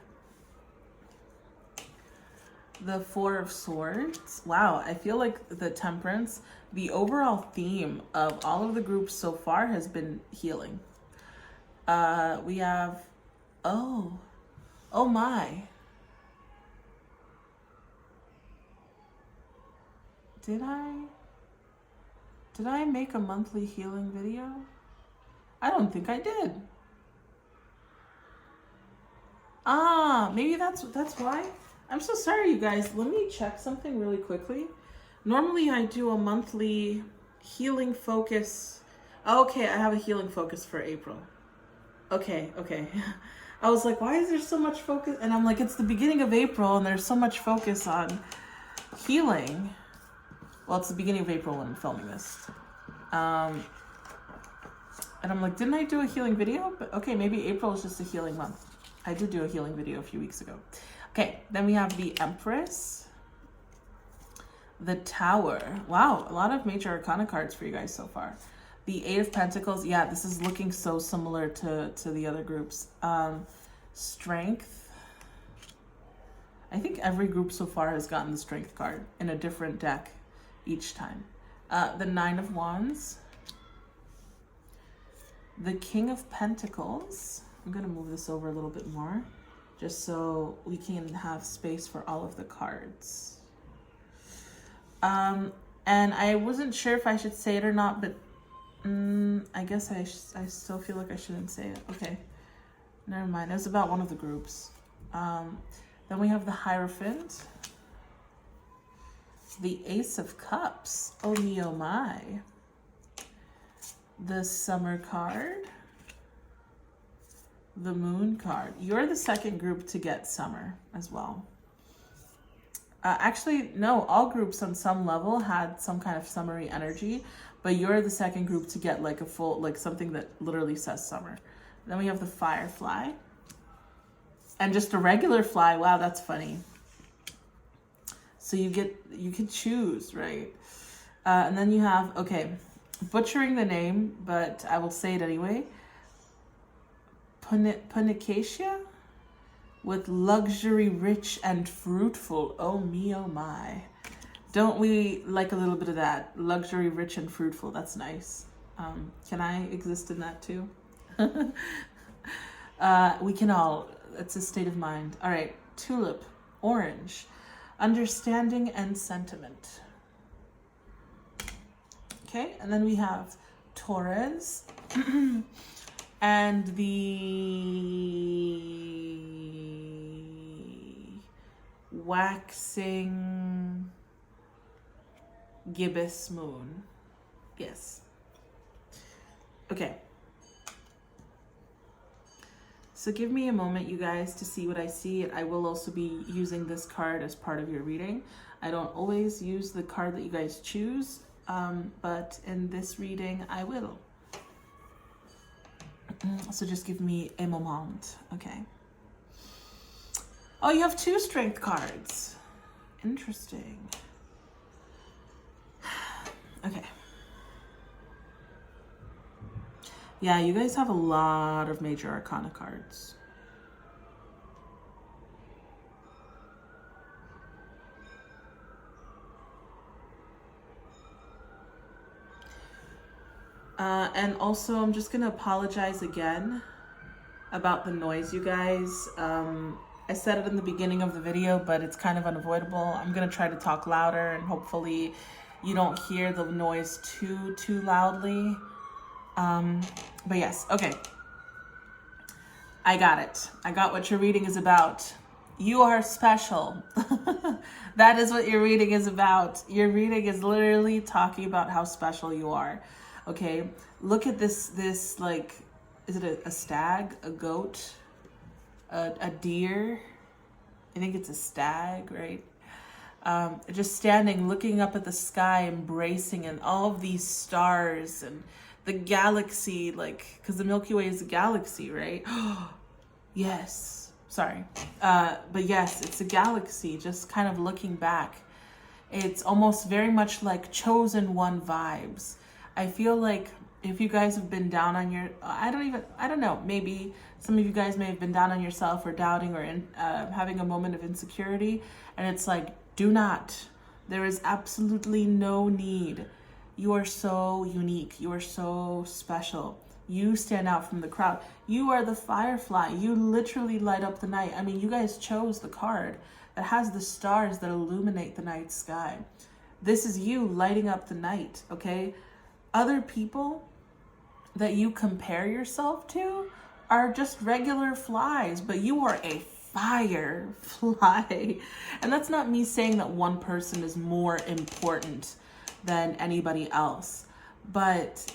the Four of Swords. Wow, I feel like the Temperance, the overall theme of all of the groups so far has been healing. We have, oh my. Did I make a monthly healing video? I don't think I did. Maybe that's why. I'm so sorry, you guys. Let me check something really quickly. Normally I do a monthly healing focus. Okay, I have a healing focus for April. Okay. I was like, why is there so much focus? And I'm like, it's the beginning of April and there's so much focus on healing. Well, it's the beginning of April when I'm filming this. And I'm like, didn't I do a healing video? But okay, maybe April is just a healing month. I did do a healing video a few weeks ago. Okay, then we have the Empress, the Tower. Wow, a lot of major arcana cards for you guys so far. The Eight of Pentacles. Yeah, this is looking so similar to the other groups. Strength. I think every group so far has gotten the Strength card in a different deck each time. The Nine of Wands. The King of Pentacles. I'm going to move this over a little bit more just so we can have space for all of the cards. And I wasn't sure if I should say it or not, but I guess I still feel like I shouldn't say it. Okay, never mind. It was about one of the groups. Then we have the Hierophant, the Ace of Cups. Oh me, oh my. The Summer card, the Moon card. You're the second group to get Summer as well. Actually, no, all groups on some level had some kind of summery energy, but you're the second group to get like a full, like something that literally says summer. Then we have the Firefly. And just a regular fly. Wow, that's funny. So you can choose, right? And then you have, okay, butchering the name, but I will say it anyway. Punicacia? With luxury, rich, and fruitful. Oh me, oh my. Don't we like a little bit of that? Luxury, rich, and fruitful. That's nice. Can I exist in that too? We can all. It's a state of mind. All right. Tulip, orange. Understanding and sentiment. Okay. And then we have Taurus. And the waxing gibbous moon. Yes. Okay. So give me a moment, you guys, to see what I see. I will also be using this card as part of your reading. I don't always use the card that you guys choose, but in this reading, I will. So just give me a moment, okay? Oh, you have 2 strength cards. Interesting. Okay. Yeah, you guys have a lot of major arcana cards. And also, I'm just gonna apologize again about the noise, you guys. I said it in the beginning of the video, but it's kind of unavoidable. I'm gonna try to talk louder, and hopefully you don't hear the noise too loudly. But yes, okay. I got it. I got what your reading is about. You are special. That is what your reading is about. Your reading is literally talking about how special you are. Okay, look at this like, is it a stag, a goat, a deer? I think it's a stag, right? Just standing, looking up at the sky, embracing and all of these stars and the galaxy, like, because the Milky Way is a galaxy, right? Yes, sorry. But yes, it's a galaxy, just kind of looking back. It's almost very much like Chosen One vibes. I feel like if you guys have been down on your, I don't know, maybe some of you guys may have been down on yourself or doubting or having a moment of insecurity. And it's like, do not. There is absolutely no need. You are so unique. You are so special. You stand out from the crowd. You are the firefly. You literally light up the night. I mean, you guys chose the card that has the stars that illuminate the night sky. This is you lighting up the night, okay? Other people that you compare yourself to are just regular flies, but you are a firefly. And that's not me saying that one person is more important than anybody else, but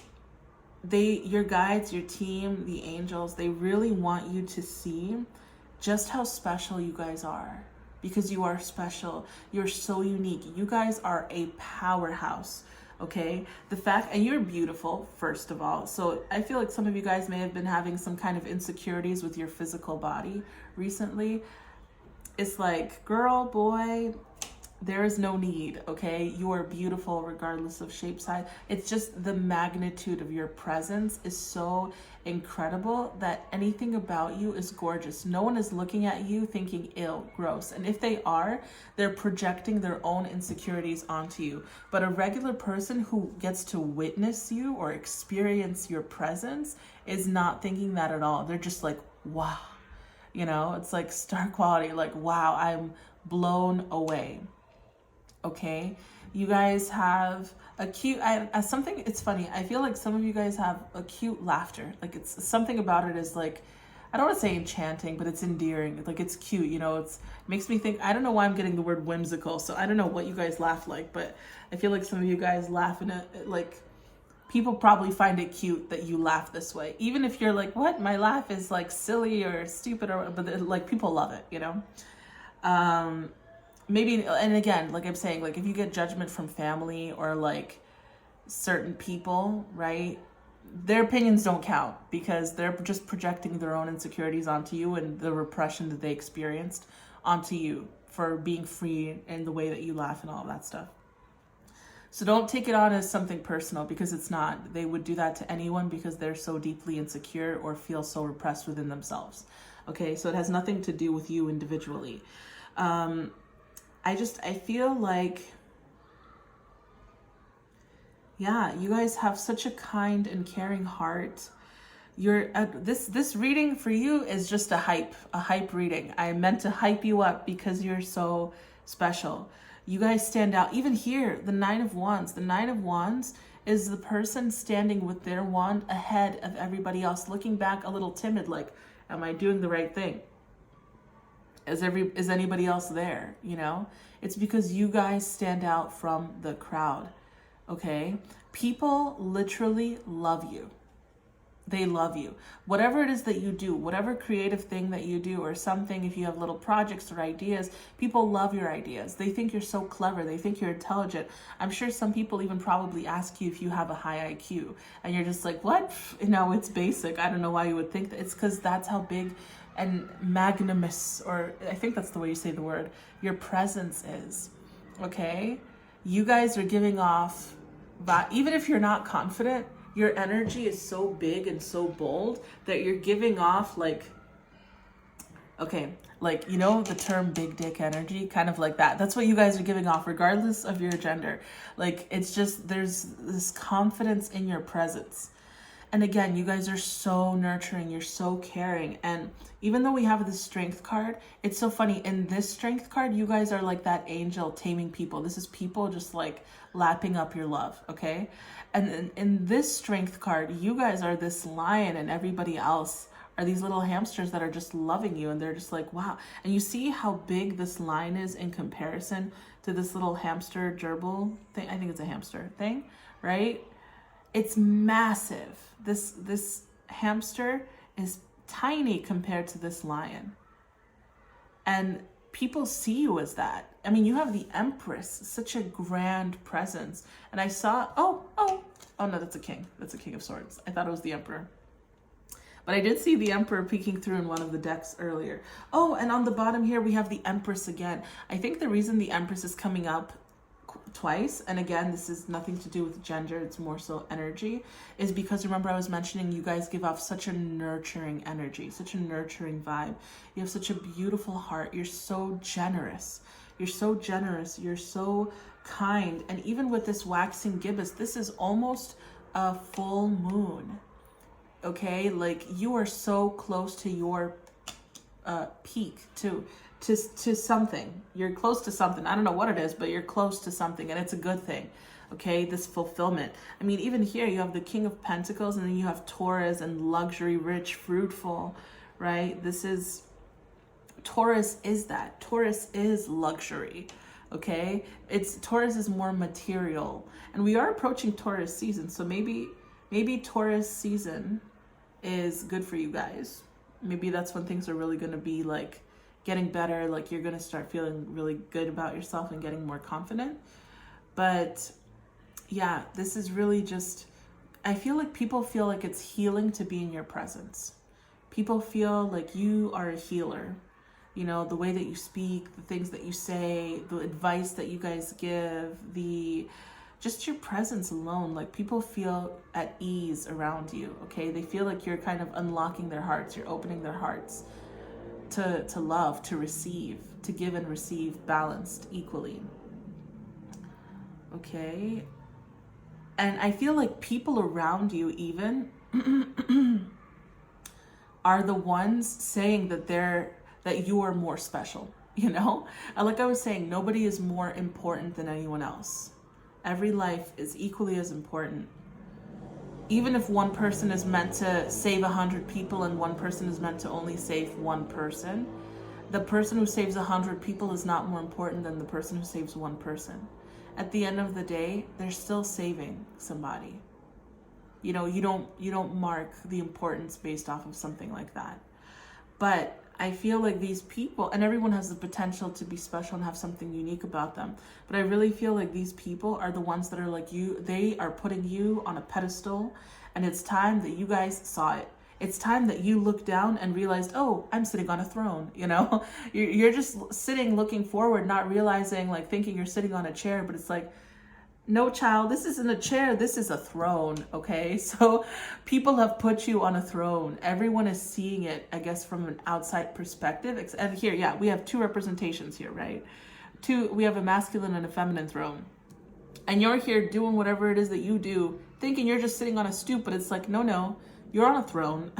your guides, your team, the angels, they really want you to see just how special you guys are, because you are special. You're so unique. You guys are a powerhouse. Okay, the fact, and you're beautiful, first of all. So I feel like some of you guys may have been having some kind of insecurities with your physical body recently. It's like, girl, boy, there is no need, okay? You are beautiful regardless of shape, size. It's just the magnitude of your presence is so incredible that anything about you is gorgeous. No one is looking at you thinking ill, gross. And if they are, they're projecting their own insecurities onto you. But a regular person who gets to witness you or experience your presence is not thinking that at all. They're just like, wow. You know, it's like star quality, like, wow, I'm blown away. Okay, You guys have a cute, something, it's funny. I feel like some of you guys have a cute laughter. Like it's something about it is like, I don't want to say enchanting, but it's endearing. Like it's cute, you know, it makes me think, I don't know why I'm getting the word whimsical. So I don't know what you guys laugh like, but I feel like some of you guys laugh in like, people probably find it cute that you laugh this way. Even if you're like, what? My laugh is like silly or stupid, but like people love it, you know? Maybe, and again, like I'm saying, like if you get judgment from family or like certain people, right? Their opinions don't count because they're just projecting their own insecurities onto you and the repression that they experienced onto you for being free in the way that you laugh and all of that stuff. So don't take it on as something personal because it's not. They would do that to anyone because they're so deeply insecure or feel so repressed within themselves. Okay, so it has nothing to do with you individually. I feel like, yeah, you guys have such a kind and caring heart. This reading for you is just a hype reading. I meant to hype you up because you're so special. You guys stand out. Even here, the Nine of Wands. The Nine of Wands is the person standing with their wand ahead of everybody else, looking back a little timid, like, am I doing the right thing? Is anybody else there? You know, it's because you guys stand out from the crowd. Okay, people literally love you. They love you. Whatever it is that you do, whatever creative thing that you do or something, if you have little projects or ideas, people love your ideas. They think you're so clever. They think you're intelligent. I'm sure some people even probably ask you if you have a high IQ and you're just like, what? No, it's basic. I don't know why you would think that. It's because that's how big and magnanimous, or I think that's the way you say the word, your presence is. Okay? You guys are giving off, even if you're not confident, your energy is so big and so bold that you're giving off like, okay, like, you know, the term big dick energy, kind of like that. That's what you guys are giving off, regardless of your gender. Like, it's just, there's this confidence in your presence. And again, you guys are so nurturing, you're so caring. And even though we have this strength card, it's so funny. In this strength card, you guys are like that angel taming people. This is people just like lapping up your love, okay? And in this strength card, you guys are this lion and everybody else are these little hamsters that are just loving you. And they're just like, wow. And you see how big this lion is in comparison to this little hamster gerbil thing. I think it's a hamster thing, right? It's massive. This hamster is tiny compared to this lion. And people see you as that. I mean, you have the Empress, such a grand presence. And I saw, oh no, that's a king. That's a King of Swords. I thought it was the Emperor. But I did see the Emperor peeking through in one of the decks earlier. Oh, and on the bottom here, we have the Empress again. I think the reason the Empress is coming up twice, and again, this is nothing to do with gender, it's more so energy, is because remember I was mentioning you guys give off such a nurturing energy, such a nurturing vibe. You have such a beautiful heart. You're so generous. You're so generous. You're so kind. And even with this waxing gibbous, this is almost a full moon. Okay, like you are so close to your peak to something. You're close to something. I don't know what it is, but you're close to something, and it's a good thing. Okay, this fulfillment. I mean, even here you have the King of Pentacles, and then you have Taurus and luxury, rich, fruitful, right? This is Taurus is that. Taurus is luxury. Okay, Taurus is more material, and we are approaching Taurus season, so maybe Taurus season is good for you guys. Maybe that's when things are really going to be like getting better, like you're going to start feeling really good about yourself and getting more confident. But yeah, this is really just, I feel like people feel like it's healing to be in your presence. People feel like you are a healer. You know, the way that you speak, the things that you say, the advice that you guys give, just your presence alone, like people feel at ease around you, okay? They feel like you're kind of unlocking their hearts, you're opening their hearts to love, to receive, to give and receive balanced equally. Okay? And I feel like people around you even are the ones saying that you are more special, you know? Like I was saying, nobody is more important than anyone else. Every life is equally as important. Even if one person is meant to save 100 people and one person is meant to only save one person, the person who saves 100 people is not more important than the person who saves one person. At the end of the day, they're still saving somebody. You know, you don't mark the importance based off of something like that. But I feel like these people, and everyone has the potential to be special and have something unique about them, but I really feel like these people are the ones that are like you. They are putting you on a pedestal, and it's time that you guys saw it. It's time that you looked down and realized, oh, I'm sitting on a throne, you know? You're just sitting, looking forward, not realizing, like thinking you're sitting on a chair, but it's like, no, child, this isn't a chair, this is a throne, okay? So people have put you on a throne. Everyone is seeing it, I guess, from an outside perspective. And here, yeah, we have two representations here, right? We have a masculine and a feminine throne. And you're here doing whatever it is that you do, thinking you're just sitting on a stoop, but it's like, no, you're on a throne.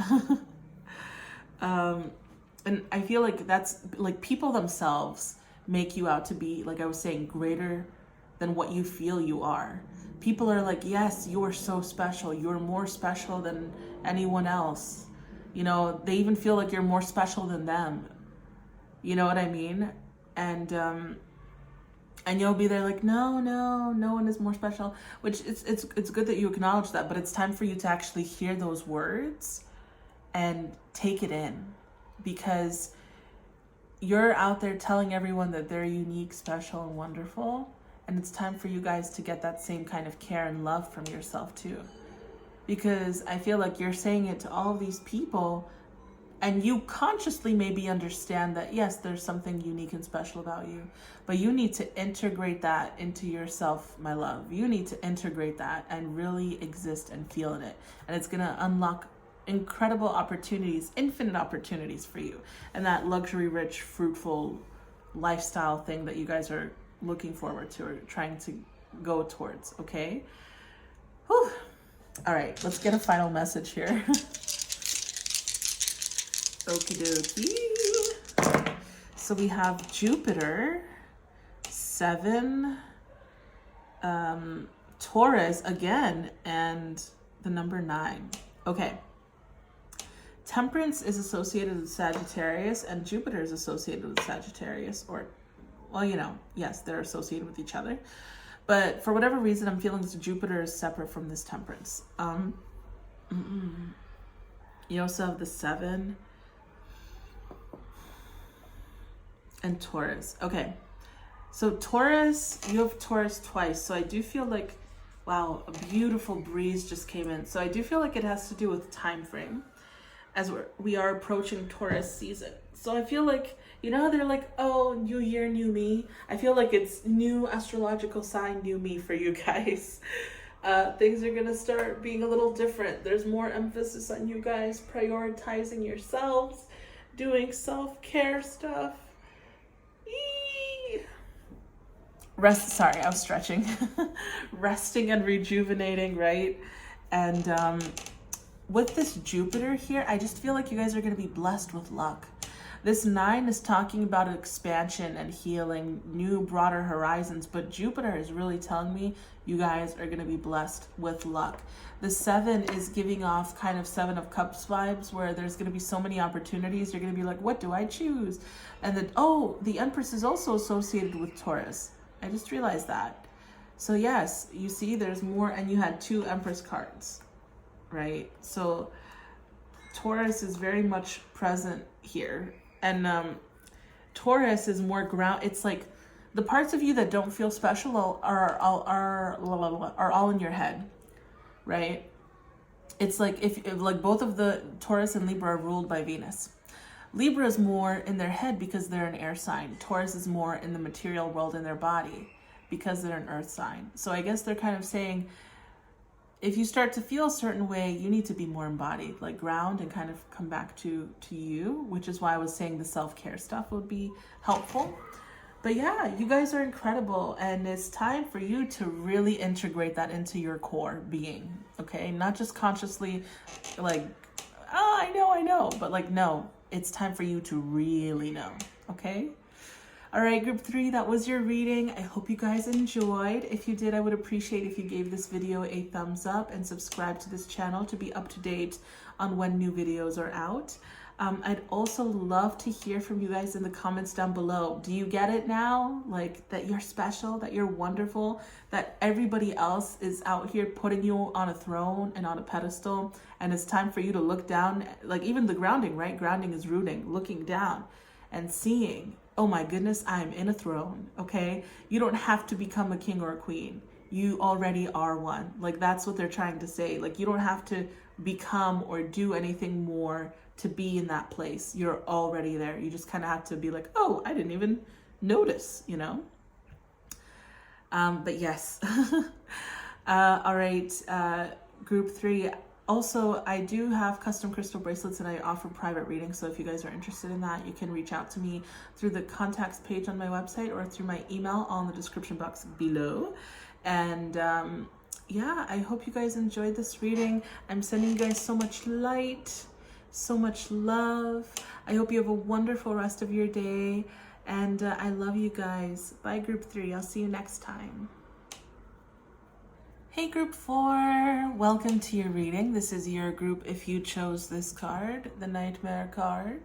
And I feel like that's, like, people themselves make you out to be, like I was saying, greater than what you feel you are. People are like, yes, you are so special. You're more special than anyone else. You know, they even feel like you're more special than them. You know what I mean? And you'll be there like, no one is more special. Which it's good that you acknowledge that, but it's time for you to actually hear those words and take it in, because you're out there telling everyone that they're unique, special, and wonderful. And it's time for you guys to get that same kind of care and love from yourself too. Because I feel like you're saying it to all of these people, and you consciously maybe understand that, yes, there's something unique and special about you, but you need to integrate that into yourself, my love. You need to integrate that and really exist and feel in it. And it's going to unlock incredible opportunities, infinite opportunities for you. And that luxury, rich, fruitful lifestyle thing that you guys are looking forward to or trying to go towards, okay? Whew. All right, let's get a final message here. Okie dokie. So we have Jupiter, 7, Taurus again, and the number 9. Okay. Temperance is associated with Sagittarius, and Jupiter is associated with Sagittarius, or, well, you know, yes, they're associated with each other. But for whatever reason, I'm feeling that Jupiter is separate from this Temperance. You also have the 7 and Taurus. Okay. So Taurus, you have Taurus twice. So I do feel like, wow, a beautiful breeze just came in. So I do feel like it has to do with time frame, as we are approaching Taurus season. So I feel like, you know how they're like, oh, new year, new me? I feel like it's new astrological sign, new me for you guys. Things are gonna start being a little different. There's more emphasis on you guys prioritizing yourselves, doing self-care stuff. Sorry, I was stretching. Resting and rejuvenating, right? And with this Jupiter here, I just feel like you guys are going to be blessed with luck. This 9 is talking about expansion and healing, new, broader horizons, but Jupiter is really telling me you guys are going to be blessed with luck. The 7 is giving off kind of 7 of Cups vibes, where there's going to be so many opportunities. You're going to be like, what do I choose? And then, oh, the Empress is also associated with Taurus. I just realized that. So yes, you see there's more, and you had 2 Empress cards, right? So Taurus is very much present here. And Taurus is more ground. It's like the parts of you that don't feel special are all in your head, right? It's like if like both of the Taurus and Libra are ruled by Venus. Libra is more in their head because they're an air sign. Taurus is more in the material world in their body because they're an earth sign. So I guess they're kind of saying, if you start to feel a certain way, you need to be more embodied, like ground and kind of come back to you, which is why I was saying the self-care stuff would be helpful. But yeah, you guys are incredible, and it's time for you to really integrate that into your core being, okay? Not just consciously like, oh, I know, but like, no, it's time for you to really know, okay? All right, group 3, that was your reading. I hope you guys enjoyed. If you did, I would appreciate if you gave this video a thumbs up and subscribe to this channel to be up to date on when new videos are out. I'd also love to hear from you guys in the comments down below. Do you get it now? Like, that you're special, that you're wonderful, that everybody else is out here putting you on a throne and on a pedestal, and it's time for you to look down, like even the grounding, right? Grounding is rooting, looking down and seeing, oh my goodness, I am in a throne, okay? You don't have to become a king or a queen. You already are one. Like, that's what they're trying to say. Like, you don't have to become or do anything more to be in that place. You're already there. You just kind of have to be like, oh, I didn't even notice, you know? But yes. All right, group 3. Also, I do have custom crystal bracelets and I offer private readings. So if you guys are interested in that, you can reach out to me through the contacts page on my website or through my email on the description box below. And yeah, I hope you guys enjoyed this reading. I'm sending you guys so much light, so much love. I hope you have a wonderful rest of your day. And I love you guys. Bye, group 3. I'll see you next time. Hey group 4, welcome to your reading. This is your group if you chose this card, the Nightmare card.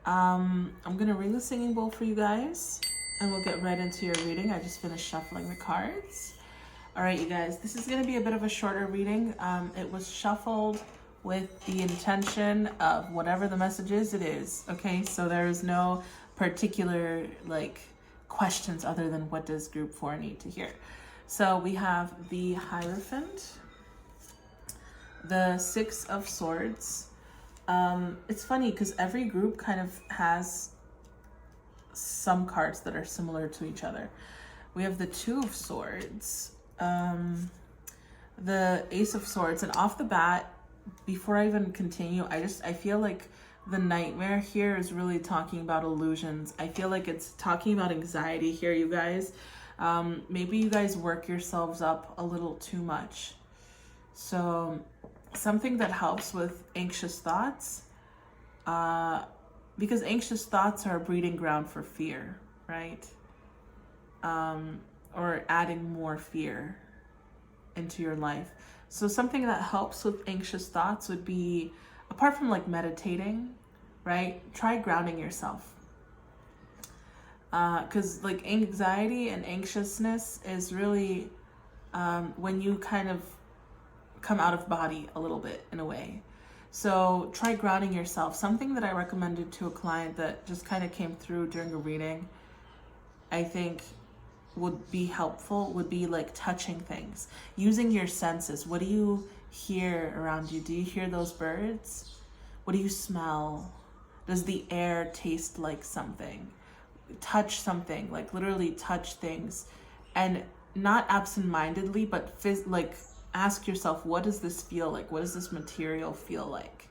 I'm gonna ring the singing bowl for you guys and we'll get right into your reading. I just finished shuffling the cards. All right, you guys, this is gonna be a bit of a shorter reading. It was shuffled with the intention of whatever the message is, it is, okay? So there is no particular like questions other than what does group 4 need to hear. So we have the Hierophant, the 6 of Swords. It's funny because every group kind of has some cards that are similar to each other. We have the 2 of Swords, the Ace of Swords, and off the bat, before I even continue, I feel like the Nightmare here is really talking about illusions. I feel like it's talking about anxiety here, you guys. Maybe you guys work yourselves up a little too much. So something that helps with anxious thoughts, because anxious thoughts are a breeding ground for fear, right? Or adding more fear into your life. So something that helps with anxious thoughts would be, apart from like meditating, right? Try grounding yourself. Because like anxiety and anxiousness is really when you kind of come out of body a little bit in a way. So try grounding yourself. Something that I recommended to a client that just kind of came through during a reading, I think would be helpful, would be like touching things, using your senses. What do you hear around you? Do you hear those birds? What do you smell? Does the air taste like something? Touch something, like literally touch things, and not absent-mindedly, but like ask yourself, what does this feel like? What does this material feel like?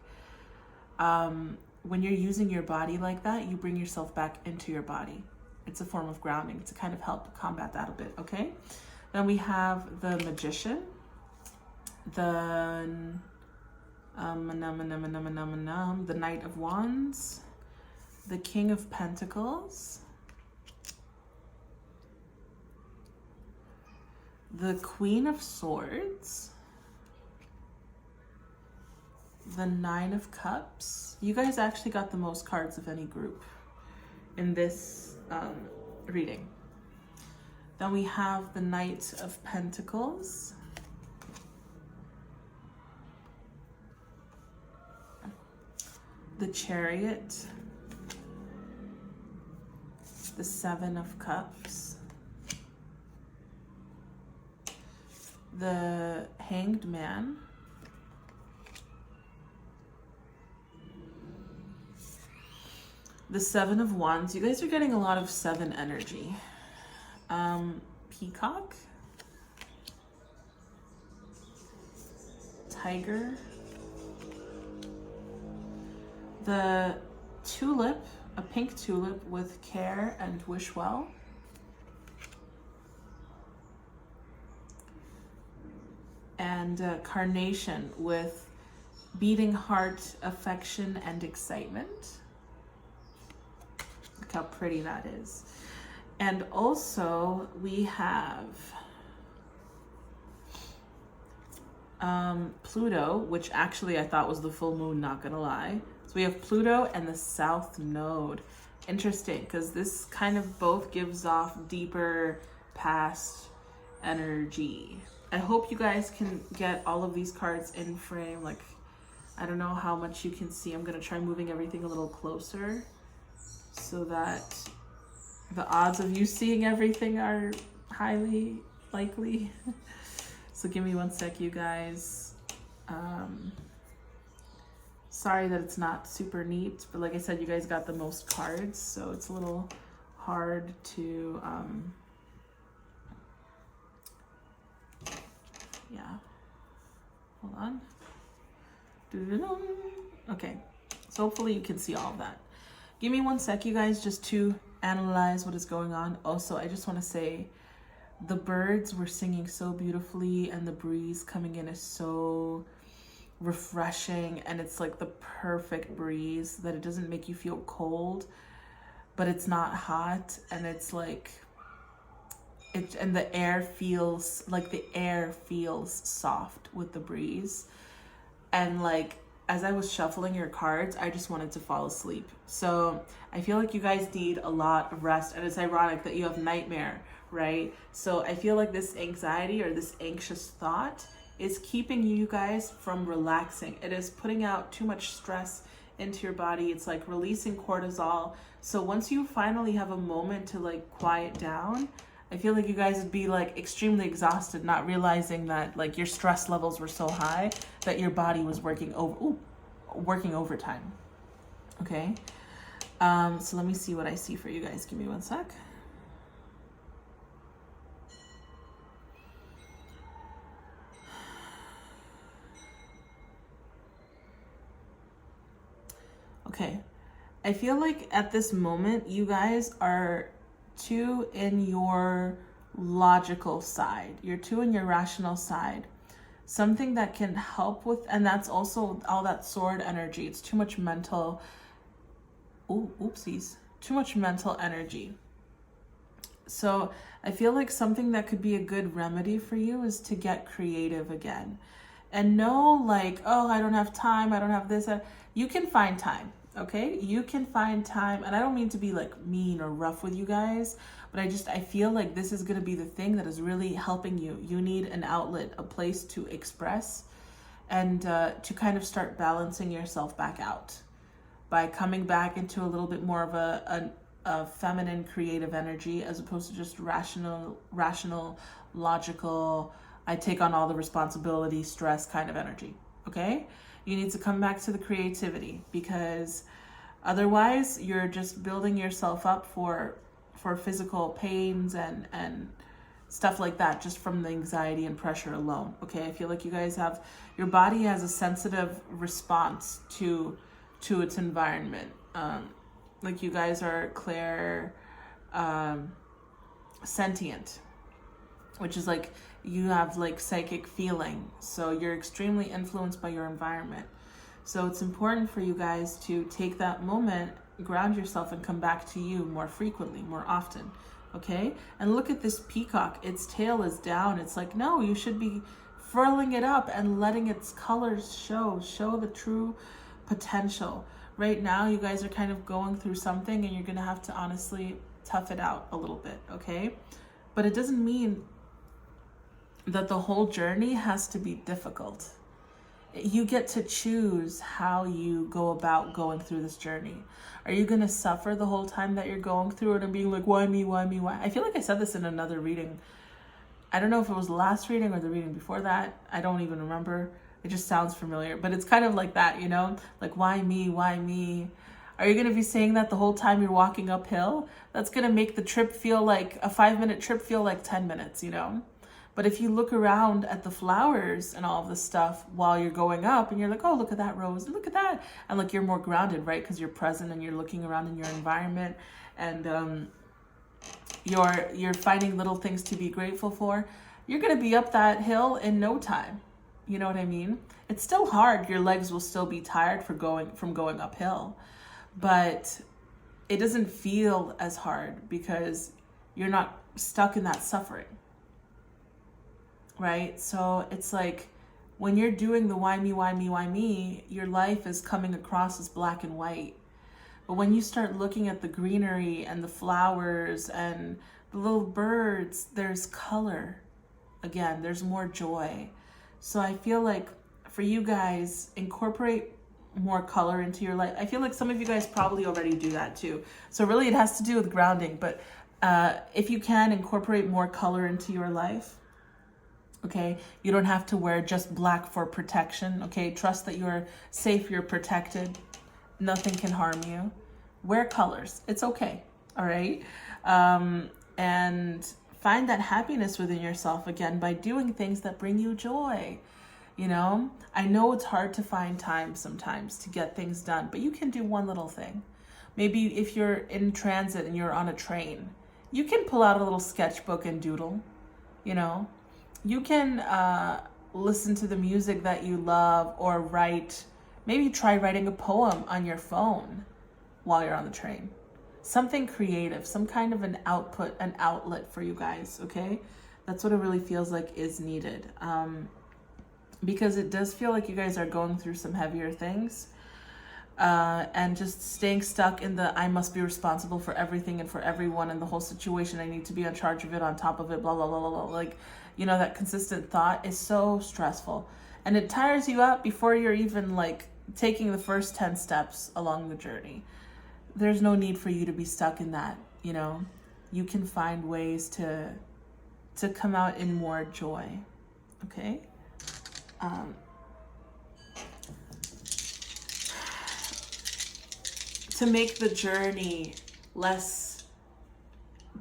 When you're using your body like that, you bring yourself back into your body. It's a form of grounding to kind of help combat that a bit, okay? Then we have the Magician, the Knight of Wands, the King of Pentacles, the Queen of Swords, the 9 of Cups. You guys actually got the most cards of any group in this reading. Then we have the Knight of Pentacles, the Chariot, the 7 of Cups, the Hanged Man, the 7 of Wands. You guys are getting a lot of 7 energy. Peacock, Tiger, the Tulip, a pink tulip with Care and Wish Well, and Carnation with Beating Heart, Affection, and Excitement. Look how pretty that is. And also we have Pluto, which actually I thought was the full moon, not gonna lie. So we have Pluto and the South Node. Interesting, because this kind of both gives off deeper past energy. I hope you guys can get all of these cards in frame. Like, I don't know how much you can see. I'm gonna try moving everything a little closer so that the odds of you seeing everything are highly likely. So give me one sec, you guys. Sorry that it's not super neat, but like I said, you guys got the most cards, so it's a little hard to, yeah. Hold on. Okay, so hopefully you can see all of that. Give me one sec, you guys, just to analyze what is going on. Also, I just want to say the birds were singing so beautifully, and the breeze coming in is so refreshing, and it's like the perfect breeze that it doesn't make you feel cold, but it's not hot, and it's like it, and the air feels soft with the breeze. And like, as I was shuffling your cards, I just wanted to fall asleep. So I feel like you guys need a lot of rest, and it's ironic that you have nightmare, right? So I feel like this anxiety or this anxious thought is keeping you guys from relaxing. It is putting out too much stress into your body. It's like releasing cortisol. So once you finally have a moment to like quiet down, I feel like you guys would be like extremely exhausted, not realizing that like your stress levels were so high that your body was working overtime. Okay. So let me see what I see for you guys. Give me one sec. Okay, I feel like at this moment, you guys are too in your logical side. You're too in your rational side. Something that can help with, and that's also all that sword energy. It's too much mental, too much mental energy. So I feel like something that could be a good remedy for you is to get creative again. And know like, oh, I don't have time, I don't have this. You can find time. Okay, you can find time, and I don't mean to be like mean or rough with you guys, but I feel like this is going to be the thing that is really helping you. You need an outlet, a place to express, and to kind of start balancing yourself back out by coming back into a little bit more of a feminine creative energy, as opposed to just rational, logical, I take on all the responsibility, stress kind of energy. Okay, you need to come back to the creativity, because otherwise you're just building yourself up for physical pains and stuff like that, just from the anxiety and pressure alone. Okay, I feel like you guys have, your body has a sensitive response to its environment. Like you guys are sentient, which is like you have like psychic feeling. So you're extremely influenced by your environment. So it's important for you guys to take that moment, ground yourself, and come back to you more frequently, more often. Okay? And look at this peacock. Its tail is down. It's like, no, you should be furling it up and letting its colors show the true potential. Right now, you guys are kind of going through something, and you're going to have to honestly tough it out a little bit. Okay? But it doesn't mean that the whole journey has to be difficult. You get to choose how you go about going through this journey. Are you going to suffer the whole time that you're going through it and being like, why me, why me, why? I feel like I said this in another reading. I don't know if it was the last reading or the reading before that. I don't even remember. It just sounds familiar, but it's kind of like that, you know? Like, why me, why me? Are you going to be saying that the whole time you're walking uphill? That's going to make the trip feel like, a 5-minute trip feel like 10 minutes, you know? But if you look around at the flowers and all of this stuff while you're going up, and you're like, oh, look at that rose, look at that. And like, you're more grounded, right? Because you're present and you're looking around in your environment, and you're finding little things to be grateful for. You're going to be up that hill in no time. You know what I mean? It's still hard. Your legs will still be tired from going uphill. But it doesn't feel as hard because you're not stuck in that suffering, right? So it's like when you're doing the why me, your life is coming across as black and white. But when you start looking at the greenery and the flowers and the little birds, there's color. Again, there's more joy. So I feel like for you guys, incorporate more color into your life. I feel like some of you guys probably already do that too. So really it has to do with grounding, but if you can incorporate more color into your life, okay? You don't have to wear just black for protection, okay? Trust that you're safe, you're protected. Nothing can harm you. Wear colors. It's okay, all right? And find that happiness within yourself again by doing things that bring you joy. You know, I know it's hard to find time sometimes to get things done, but you can do one little thing. Maybe if you're in transit and you're on a train, you can pull out a little sketchbook and doodle, you know. You can listen to the music that you love or write. Maybe try writing a poem on your phone while you're on the train. Something creative, some kind of an output, an outlet for you guys, okay? That's what it really feels like is needed. Because it does feel like you guys are going through some heavier things. And just staying stuck in the I must be responsible for everything and for everyone and the whole situation. I need to be in charge of it, on top of it, blah, blah, blah, blah, blah. Like, you know, that consistent thought is so stressful. And it tires you out before you're even like taking the first 10 steps along the journey. There's no need for you to be stuck in that, you know. You can find ways to come out in more joy, okay? To make the journey less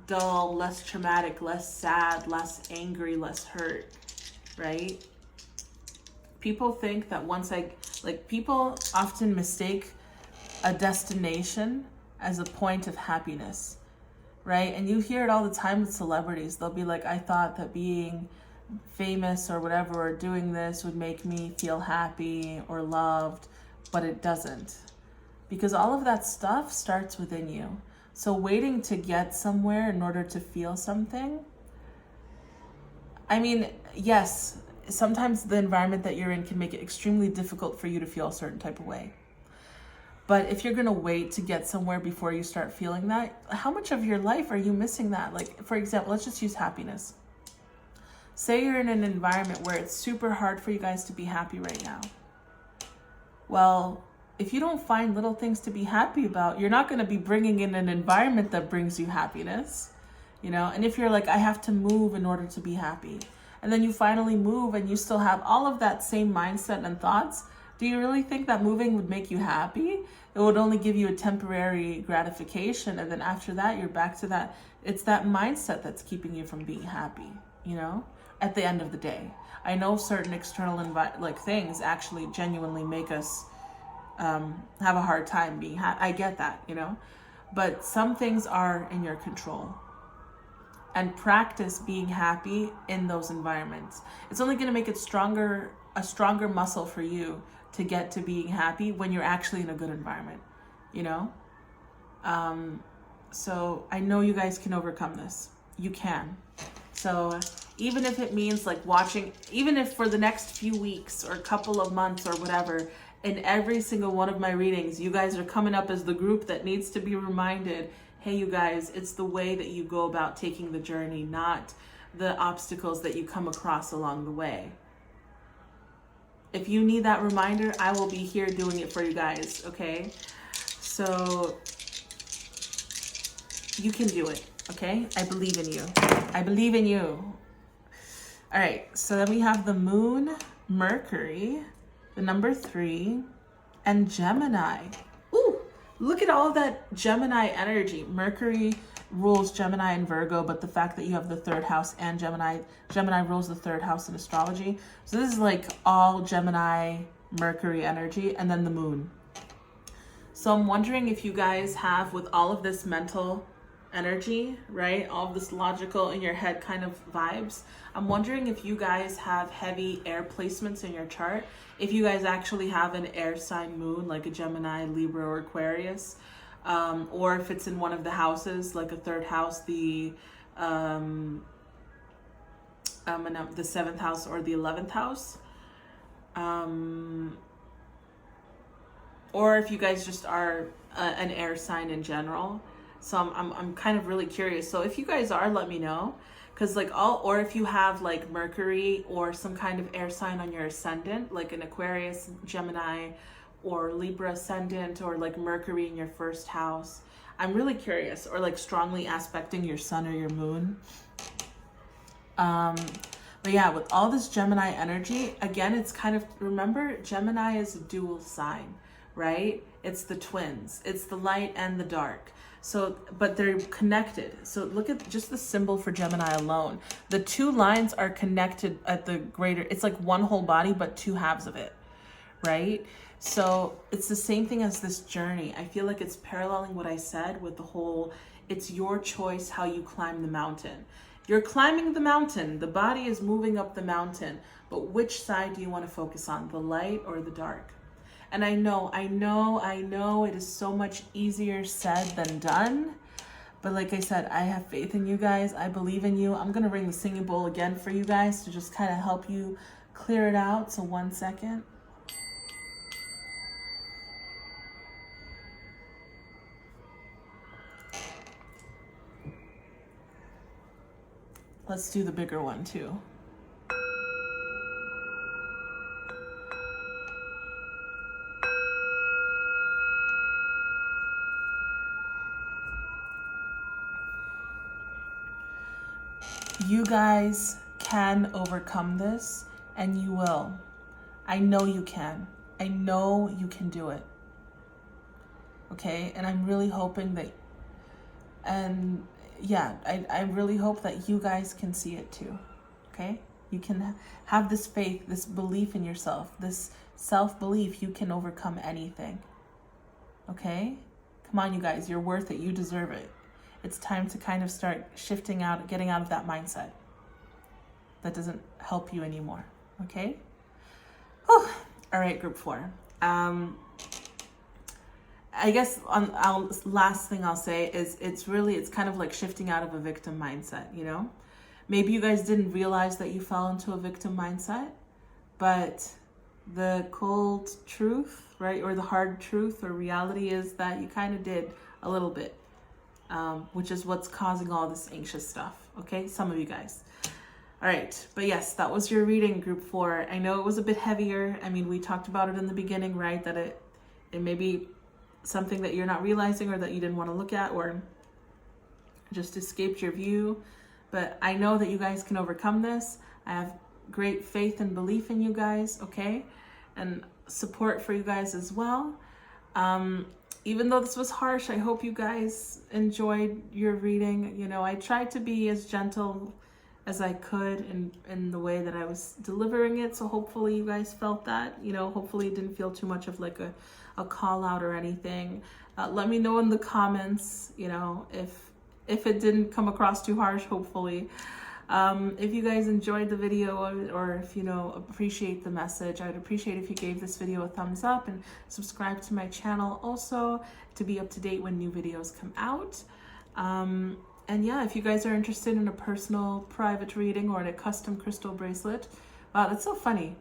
dull, less traumatic, less sad, less angry, less hurt, right? People think that people often mistake a destination as a point of happiness, right? And you hear it all the time with celebrities. They'll be like, I thought that being famous or whatever or doing this would make me feel happy or loved, but it doesn't. Because all of that stuff starts within you. So waiting to get somewhere in order to feel something, I mean, yes, sometimes the environment that you're in can make it extremely difficult for you to feel a certain type of way. But if you're going to wait to get somewhere before you start feeling that, how much of your life are you missing that? Like, for example, let's just use happiness. Say you're in an environment where it's super hard for you guys to be happy right now. Well, if you don't find little things to be happy about, you're not going to be bringing in an environment that brings you happiness, you know? And if you're like, I have to move in order to be happy, and then you finally move and you still have all of that same mindset and thoughts, do you really think that moving would make you happy? It would only give you a temporary gratification, and then after that, you're back to that. It's that mindset that's keeping you from being happy, you know? At the end of the day, I know certain external things actually genuinely make us have a hard time being happy. I get that, you know, but some things are in your control. And practice being happy in those environments. It's only going to make it a stronger muscle for you to get to being happy when you're actually in a good environment, you know. So I know you guys can overcome this. You can. So even if it means like watching, even if for the next few weeks or a couple of months or whatever, in every single one of my readings, you guys are coming up as the group that needs to be reminded, hey, you guys, it's the way that you go about taking the journey, not the obstacles that you come across along the way. If you need that reminder, I will be here doing it for you guys, okay? So you can do it, okay? I believe in you. I believe in you. All right, so then we have the Moon, Mercury, the number 3, and Gemini. Ooh, look at all that Gemini energy. Mercury rules Gemini and Virgo, but the fact that you have the 3rd house and Gemini rules the 3rd house in astrology. So this is like all Gemini, Mercury energy, and then the Moon. So I'm wondering if you guys have, with all of this mental energy, right? All of this logical in your head kind of vibes. I'm wondering if you guys have heavy air placements in your chart. If you guys actually have an air sign moon, like a Gemini, Libra, or Aquarius, or if it's in one of the houses, like a third house, the 7th house or the 11th house. Or if you guys just are an air sign in general. So I'm kind of really curious. So if you guys are, let me know. Because like or if you have like Mercury or some kind of air sign on your ascendant, like an Aquarius, Gemini, or Libra ascendant, or like Mercury in your first house. I'm really curious. Or like strongly aspecting your sun or your moon. But yeah, with all this Gemini energy, again, it's kind of, remember, Gemini is a dual sign, right? It's the twins. It's the light and the dark. So, but they're connected. So look at just the symbol for Gemini alone. The two lines are connected at the greater, it's like one whole body, but two halves of it, right? So it's the same thing as this journey. I feel like it's paralleling what I said with the whole, it's your choice how you climb the mountain. You're climbing the mountain. The body is moving up the mountain. But which side do you want to focus on, the light or the dark? And I know it is so much easier said than done. But like I said, I have faith in you guys. I believe in you. I'm going to ring the singing bowl again for you guys to just kind of help you clear it out. So 1 second. Let's do the bigger one too. You guys can overcome this, and you will. I know you can. I know you can do it. Okay? And I'm really hoping that, and yeah, I really hope that you guys can see it too. Okay? You can have this faith, this belief in yourself, this self-belief. You can overcome anything. Okay? Come on, you guys. You're worth it. You deserve it. It's time to kind of start shifting out, getting out of that mindset that doesn't help you anymore. Okay? Whew. All right, group 4. I guess last thing I'll say is it's kind of like shifting out of a victim mindset, you know? Maybe you guys didn't realize that you fell into a victim mindset, but the cold truth, right? Or the hard truth or reality is that you kind of did a little bit, which is what's causing all this anxious stuff, okay? Some of you guys. All right, but yes, that was your reading, group 4. I know it was a bit heavier. I mean, we talked about it in the beginning, right? That it may be something that you're not realizing or that you didn't want to look at or just escaped your view. But I know that you guys can overcome this. I have great faith and belief in you guys, okay? And support for you guys as well. Even though this was harsh, I hope you guys enjoyed your reading. You know, I tried to be as gentle as I could in the way that I was delivering it. So hopefully you guys felt that, you know, hopefully it didn't feel too much of like a call out or anything. Let me know in the comments, you know, if it didn't come across too harsh, hopefully. If you guys enjoyed the video or if, you know, appreciate the message, I'd appreciate if you gave this video a thumbs up and subscribe to my channel also to be up to date when new videos come out. And yeah, if you guys are interested in a personal private reading or in a custom crystal bracelet, wow, that's so funny.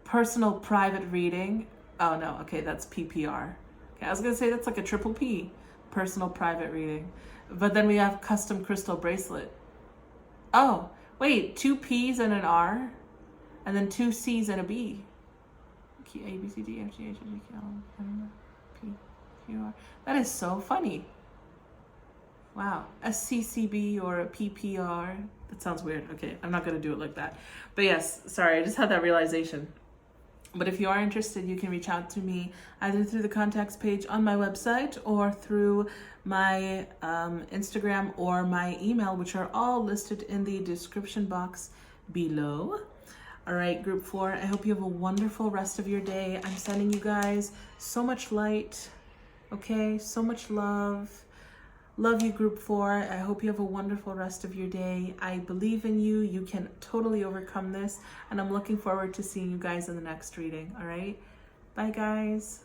Personal private reading. Oh no, okay, that's PPR. Okay, I was gonna say that's like a triple P, personal private reading. But then we have custom crystal bracelet. Oh, wait, 2 P's and an R, and then 2 C's and a B. A, B, C, D, F, G, H, I, J, K, L, M, N, P, Q, R. That is so funny. Wow, a CCB or a PPR. That sounds weird. Okay, I'm not gonna do it like that. But yes, sorry, I just had that realization. But if you are interested, you can reach out to me either through the contacts page on my website or through my Instagram or my email, which are all listed in the description box below. All right, group 4, I hope you have a wonderful rest of your day. I'm sending you guys so much light, okay? So much love. Love you, group 4. I hope you have a wonderful rest of your day. I believe in you. You can totally overcome this. And I'm looking forward to seeing you guys in the next reading. All right? Bye, guys.